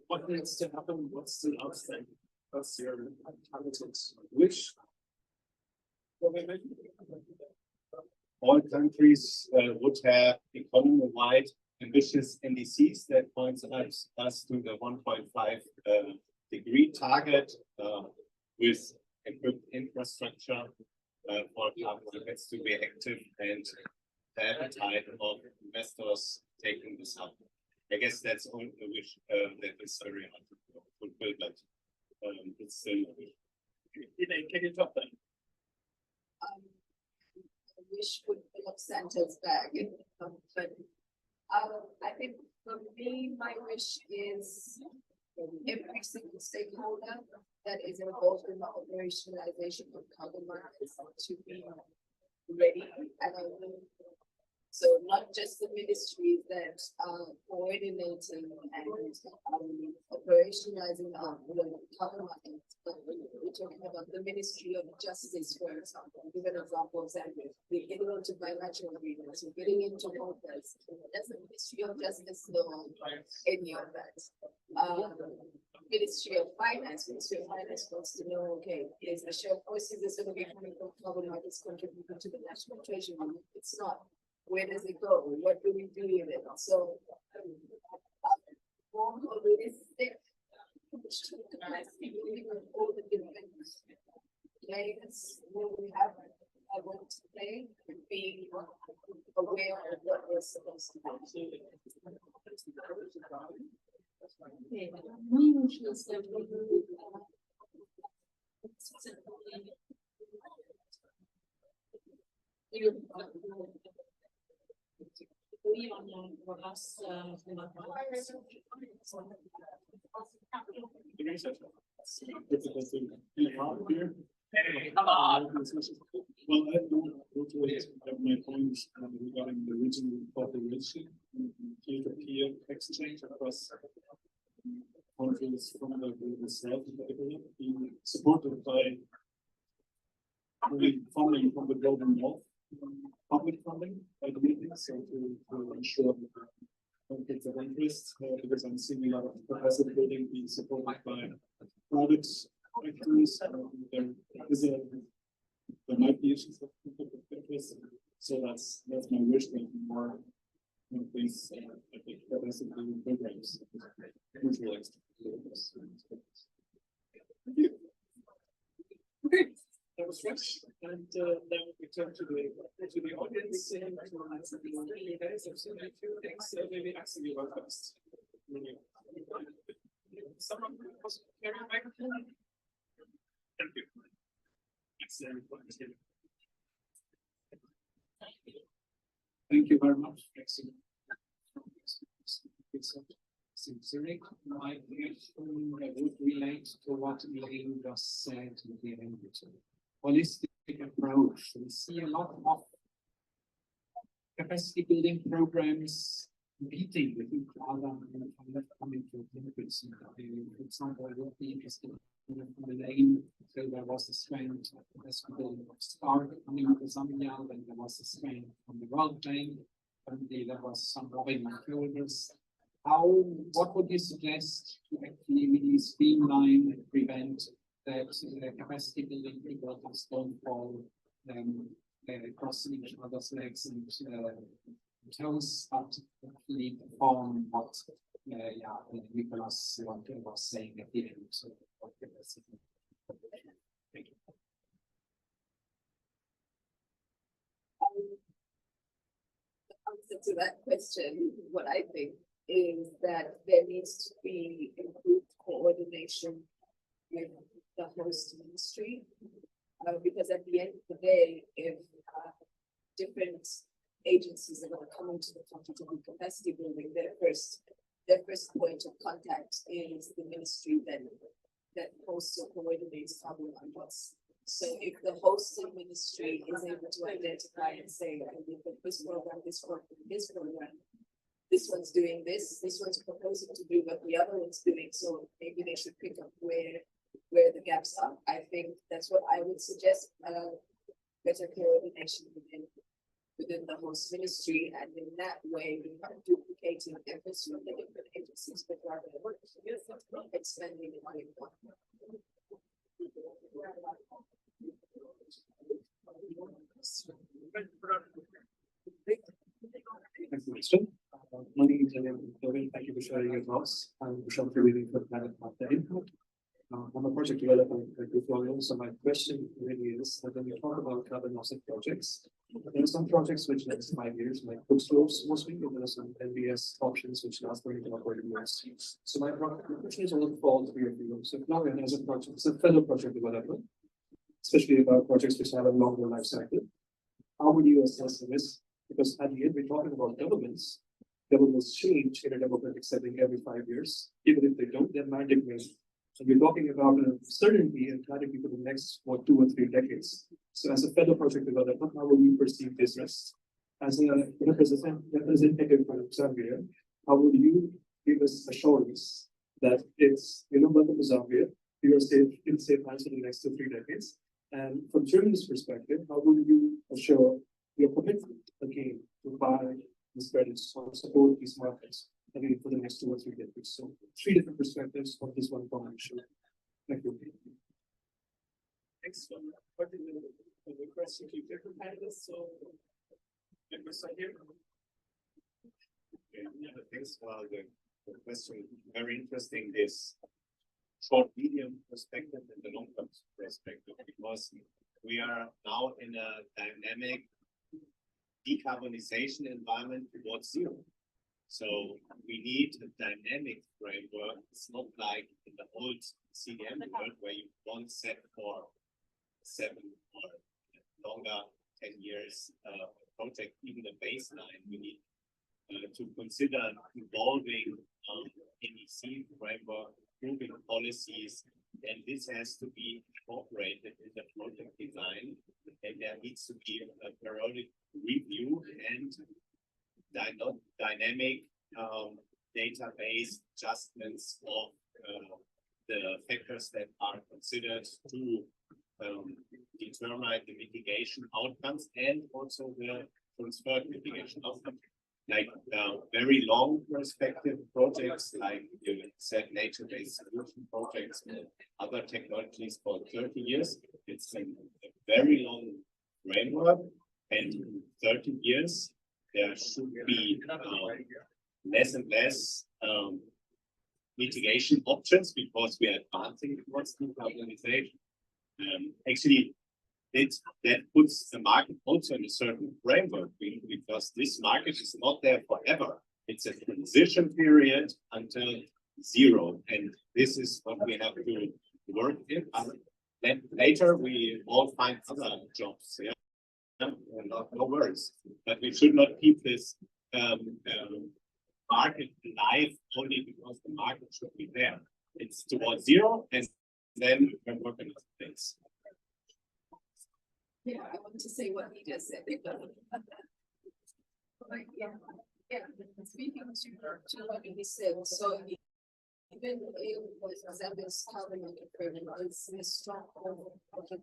What needs to happen? What's still outstanding? What's your targeted wish? All countries would have economy-wide ambitious NDCs that points us to the 1.5 degree target with equipped infrastructure for carbon markets to be active and the appetite of investors taking this up. I guess that's only a wish that is very hard to fulfill, but it's still a wish. Can you top that? I wish would fill up Santa's bag, but I think for me, my wish is every single stakeholder that is involved in the operationalization of carbon markets to be ready and so not just the ministries that are coordinating and operationalizing the carbon markets, but we're talking about the Ministry of Justice, for example. Give an example of Zambia. We're getting into bilateral agreements, we're getting into orders. Does the Ministry of Justice know any of that? Ministry of Finance wants to know, okay, is the share proceeds is going to be coming from carbon markets contributing to the national treasury? It's not. Where does it go? What do we do with it? So, more holistic all the different players where we have a role to play, being aware of what we're supposed to do. My wish is that we on what us Well, I don't want to wait my points regarding the regional cooperation and peer-to-peer exchange across countries from the south, being supported by funding from the global north, public funding by the meetings, so to ensure conflicts of interest, because I'm seeing a lot of capacity building being supported by private actors. There might be issues of conflict of interest, so that's my wish that more these capacity building programs. Okay, that was fresh, and then we turn to the audience and to answer the guys. I've seen a few things. Maybe Axel, you are first. Someone was carrying a microphone. Thank you. Thank you very much. Excellent. Sincerely, my question would relate to what Elaine just said in the end. Holistic approach. We see a lot of capacity building programs competing with each other and coming to a conclusion. For example, I would be interested in Elaine. So there was a strength of capacity building of START coming to Zambia, then there was a strength from the World Bank, and there was some rubbing of shoulders. What would you suggest to actually really streamline and prevent that capacity building people don't fall crossing each other's legs and toes, but actually perform what Nicholas was saying at the end of capacity. Thank you. The answer to that question, what I think is that there needs to be improved coordination with the host ministry, because at the end of the day, if different agencies are going to come into the country to do capacity building, their first point of contact is the ministry that hosts or coordinates carbon markets. So if the hosting ministry is able to identify and say, this program, this one's doing this one's proposing to do what the other one's doing, so maybe they should pick up where the gaps are. I think that's what I would suggest, better coordination within within the host ministry, and in that way, we are duplicating efforts from the different agencies, but rather expanding the money. Thank you, Winston. My name is Kevin. Thank you for sharing your thoughts. I'm Prashant Trivedi for Planet After Input. I'm a project developer at Wuppertal. So my question really is that when we talk about carbon offset projects, there are some projects which last 5 years, like bookstores mostly, and there are some NBS options which last 20 to 40 years. So my question is all for three of you. So Florian, as a project, as a fellow project developer, especially about projects which have a longer life cycle, how would you assess the risk? Because at the end, we're talking about governments. Governments change in a democratic setting every 5 years. Even if they don't, they're mandated. So we're talking about a certainty and clarity for the next 2 or 3 decades. So as a fellow project developer, how will you perceive this risk? As a representative from Zambia, how would you give us assurance that it's, welcome to Zambia, you are safe in safe hands for the next 2 or 3 decades? And from Germany's perspective, how will you assure your commitment again to buy these credits or support these markets again for the next 2 or 3 decades? So 3 different perspectives of this one common issue. Thank you. Thanks for the question to different panelists. So, here. Yeah, thanks for the question. Very interesting. This short, medium perspective and the long term perspective, because we are now in a dynamic decarbonization environment towards zero. So we need a dynamic framework. It's not like in the old CDM world where you want set for 7 or longer 10 years project, even a baseline. We need to consider evolving NEC framework, improving policies, and this has to be incorporated in the project design, and there needs to be a periodic review and dynamic database adjustments of the factors that are considered to determine the mitigation outcomes and also the transferred mitigation outcomes. Like very long perspective projects, like you said, nature-based solution projects and other technologies for 30 years. It's a very long framework, and in 30 years, there should be less and less mitigation options because we are advancing towards decarbonization. Actually, that puts the market also in a certain framework because this market is not there forever. It's a transition period until zero, and this is what we have to work in. Then later we all find other jobs. Yeah, no worries. But we should not keep this market alive only because the market should be there. It's towards zero, and then we're working on things. Yeah, I want to say what he just said. Speaking to what he said, so even in Zambia's carbon framework, it's a strong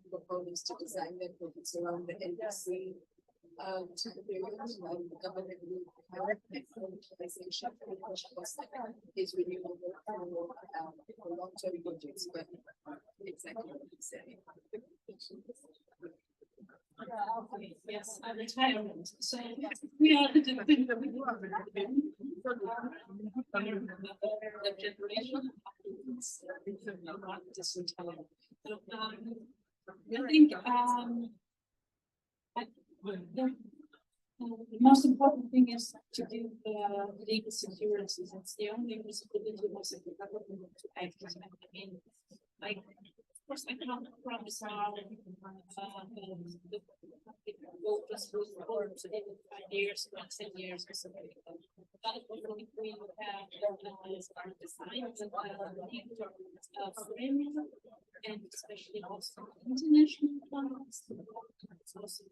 proponents to design their projects around the NDC the government organization is renewable for long-term projects, but exactly what he said. Yes, retirement. So we are the generation. I think the most important thing is to do legal security. It's the only possibility of the government to act. I mean, like, of course, I can't promise how the voters will report in 5 years, or 10 years, or something like that. But if we have our designs and framework, and especially also international context, it's also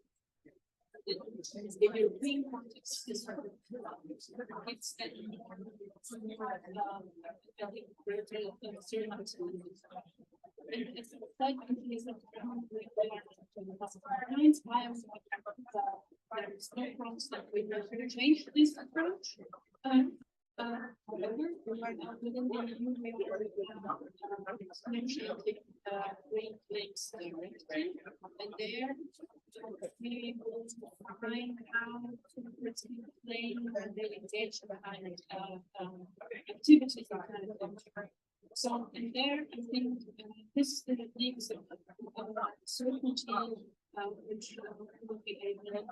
the European context is it's and it's like companies that there is no promise that we will change this approach. However, within the EU, we mentioned Great Lakes Directive, and there we will find how to explain the engagement behind activities in kind. So, and there, I think this leaves a certainty which will be able to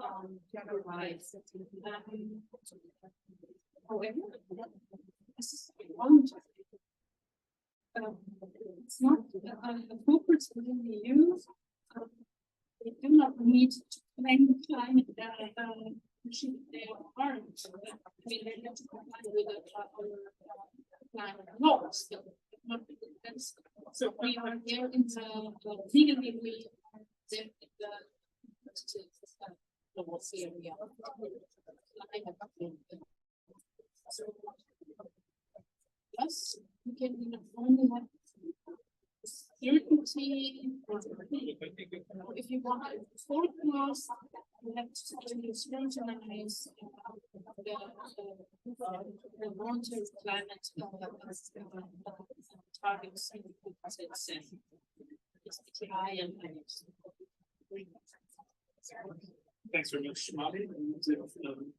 provide. However, this is one. It's not appropriate within the EU. They do not need to claim climate machine they aren't. I mean, they have to comply with climate laws. So we are here in the legally we the laws area. So yes, we can only have certainty. If you want to forecast, you have to scrutinize the long-term climate targets in the high and Thanks very much, Marty. And,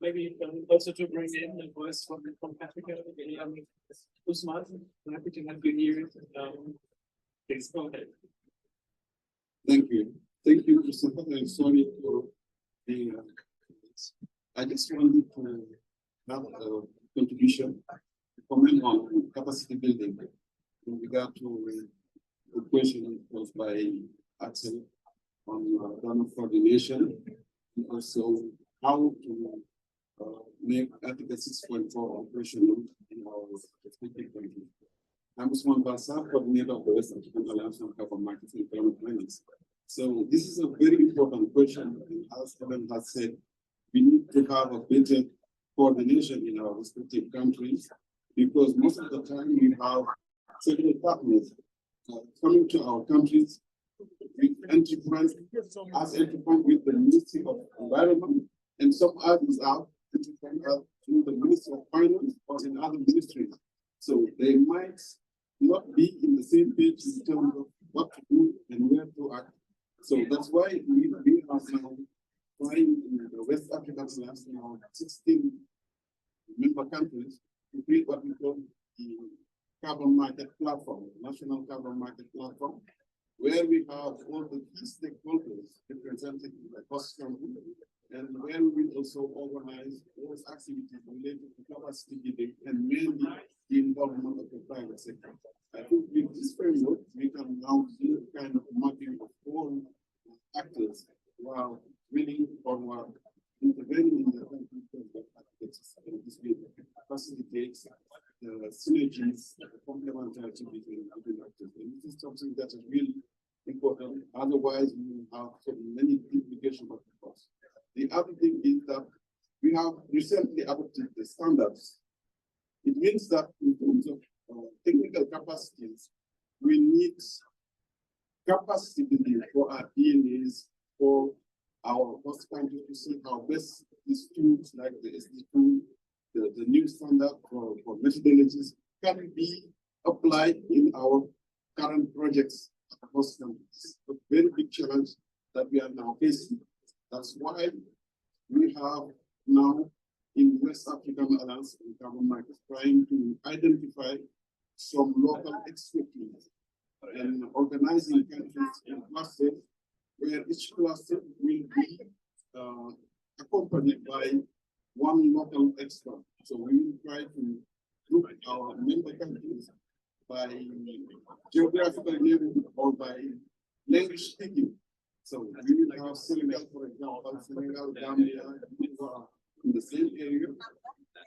maybe also to bring in the voice from Africa, Usman, I'm happy to have you here. Please go ahead. Thank you. Thank you, Christopher. I'm sorry for the. I just wanted to have a contribution, comment on capacity building in regard to the question posed by Axel on donor coordination, and also how to make Article 6.4 operational in our respective countries. I'm Usman Balsa, coordinator of the West African Alliance on Carbon Markets and Climate Finance. So this is a very important question, and as Helen has said, we need to have a better coordination in our respective countries, because most of the time we have several partners coming to our countries with entry points, as entry point with the Ministry of Environment, and some others are entry point through the Ministry of Finance or in other ministries. So they might not be in the same page in terms of what to do and where to act. So that's why we are now trying in the West African Alliance now 16 member countries to create what we call the carbon market platform, national carbon market platform, where we have all the key stakeholders represented in the host country, and where we will also organize those activities related to capacity building and mainly the involvement of the private sector. I think with this framework, we can now do a kind of mapping of all actors while really forward intervening in the country and this will facilitate the synergies, the complementarity between actors. And this is something that is really important. Otherwise, we will have so many implications of the cost. The other thing is that we have recently adopted the standards. It means that in terms of technical capacities, we need capacity building for our DNAs, for our host countries to see how best these tools like the SD2, the new standard for methodologies can be applied in our current projects across countries. A very big challenge that we are now facing. That's why we have now in West African Alliance and Carbon Markets trying to identify some local expertise and organizing countries in clusters where each cluster will be accompanied by one local expert. So we will try to group our member countries by geographical neighborhood or by language speaking. So we will have Senegal, for example, Senegal, Gambia, in the same area,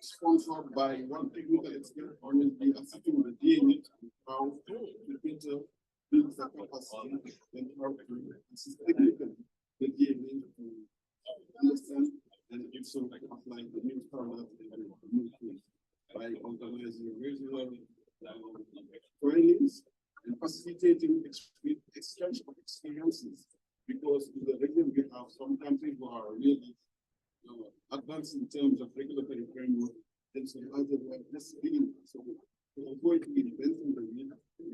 sponsored by one technical expert, or will be assisting the DNA to how to better build the capacity and how to assist technically the DNA to understand and also apply the new standards and the new tools by organizing regular trainings and facilitating exchange of experiences. Because in the region we have some countries who are really advance in terms of regulatory framework and some other this being so we're going to be inventing the wheel,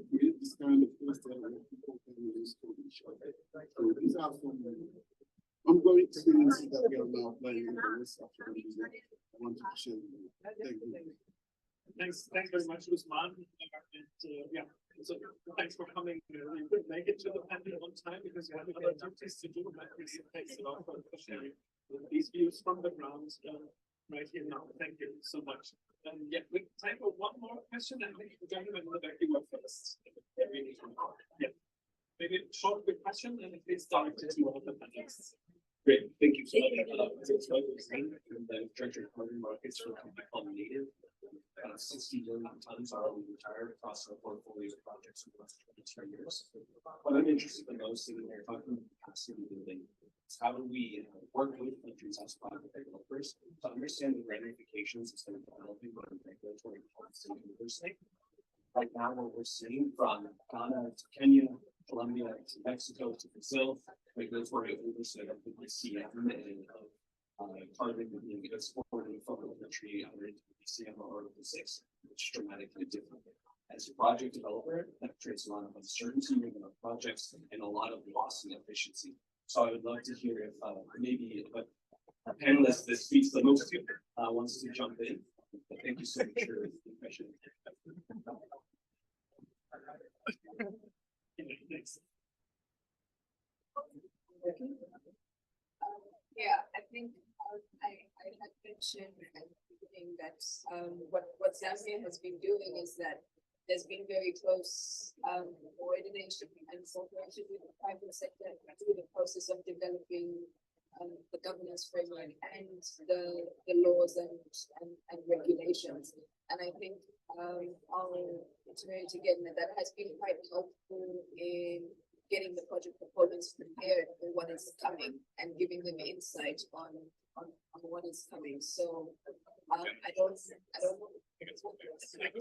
create this kind of cluster where people can use for each other. So these are some ongoing experiences that we are now applying in the rest of the region. I want to share with you. Thank you. Thanks very much, Usman. And yeah, so thanks for coming. You could make it to the panel on time because you have other duties to do. But really, thanks a lot for sharing these views from the ground right here now. Thank you so much. Yeah, we have time for one more question. I think the gentleman in the back, you were first. Yeah, maybe a short, quick question, and if it's directed to one of the panelists. Great, thank you so much. It's my understanding that the treasury carbon markets will become native. 60 million tons are already retired across our portfolio of projects in the last 23 years. What I'm interested in most in there talking about capacity building is how do we work with countries as private developers to understand the ramifications instead of developing on regulatory policy and diversity. Right now, what we're seeing from Ghana to Kenya, Colombia to Mexico to Brazil, regulatory oversight of the BCM and carbon being exported from the country under BCM or Article 6, which is dramatically different. As a project developer, that creates a lot of uncertainty in our projects and a lot of loss in efficiency. So I would love to hear if maybe a panelist that speaks the most wants to jump in. But thank you so much for the question. Yeah, I think I had mentioned at the beginning that what Zambia has been doing is that there's been very close coordination and cooperation with the private sector through the process of developing the governance framework and the laws and regulations. And I think I'll iterate again that has been quite helpful in getting the project proponents prepared for what is coming and giving them insight on what is coming. So I don't know if it's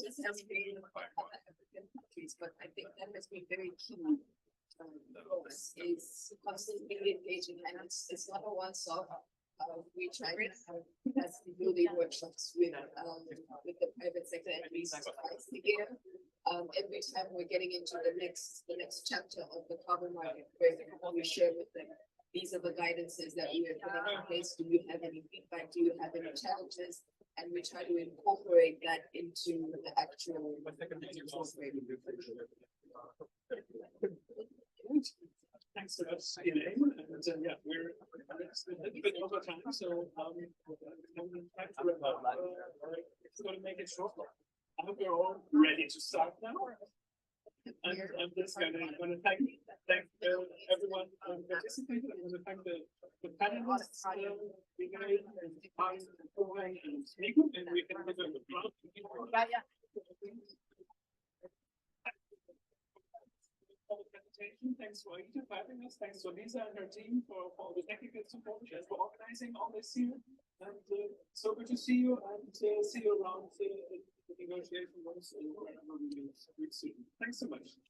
just has been other African countries, but I think that has been very key for us is constantly engaging, and it's not a once-off. We try to have building workshops with the private sector at least twice a year. Every time we're getting into the next chapter of the carbon market, where we share with them, these are the guidances that we are putting in place. Do you have any feedback? Do you have any challenges? And we try to incorporate that into the actual framework. Thanks so much, Elaine. And yeah, we're a little bit over time, so it's going to make it short. I hope we're all ready to start now. And I'm just going to thank everyone participating. I'm going to thank the panelists, and Nico, and we can give them a round. Thanks for Aida for having us. Thanks to Lisa and her team for all the technical support and for organizing all this here. And so good to see you and see you around the negotiation once soon. Thanks so much.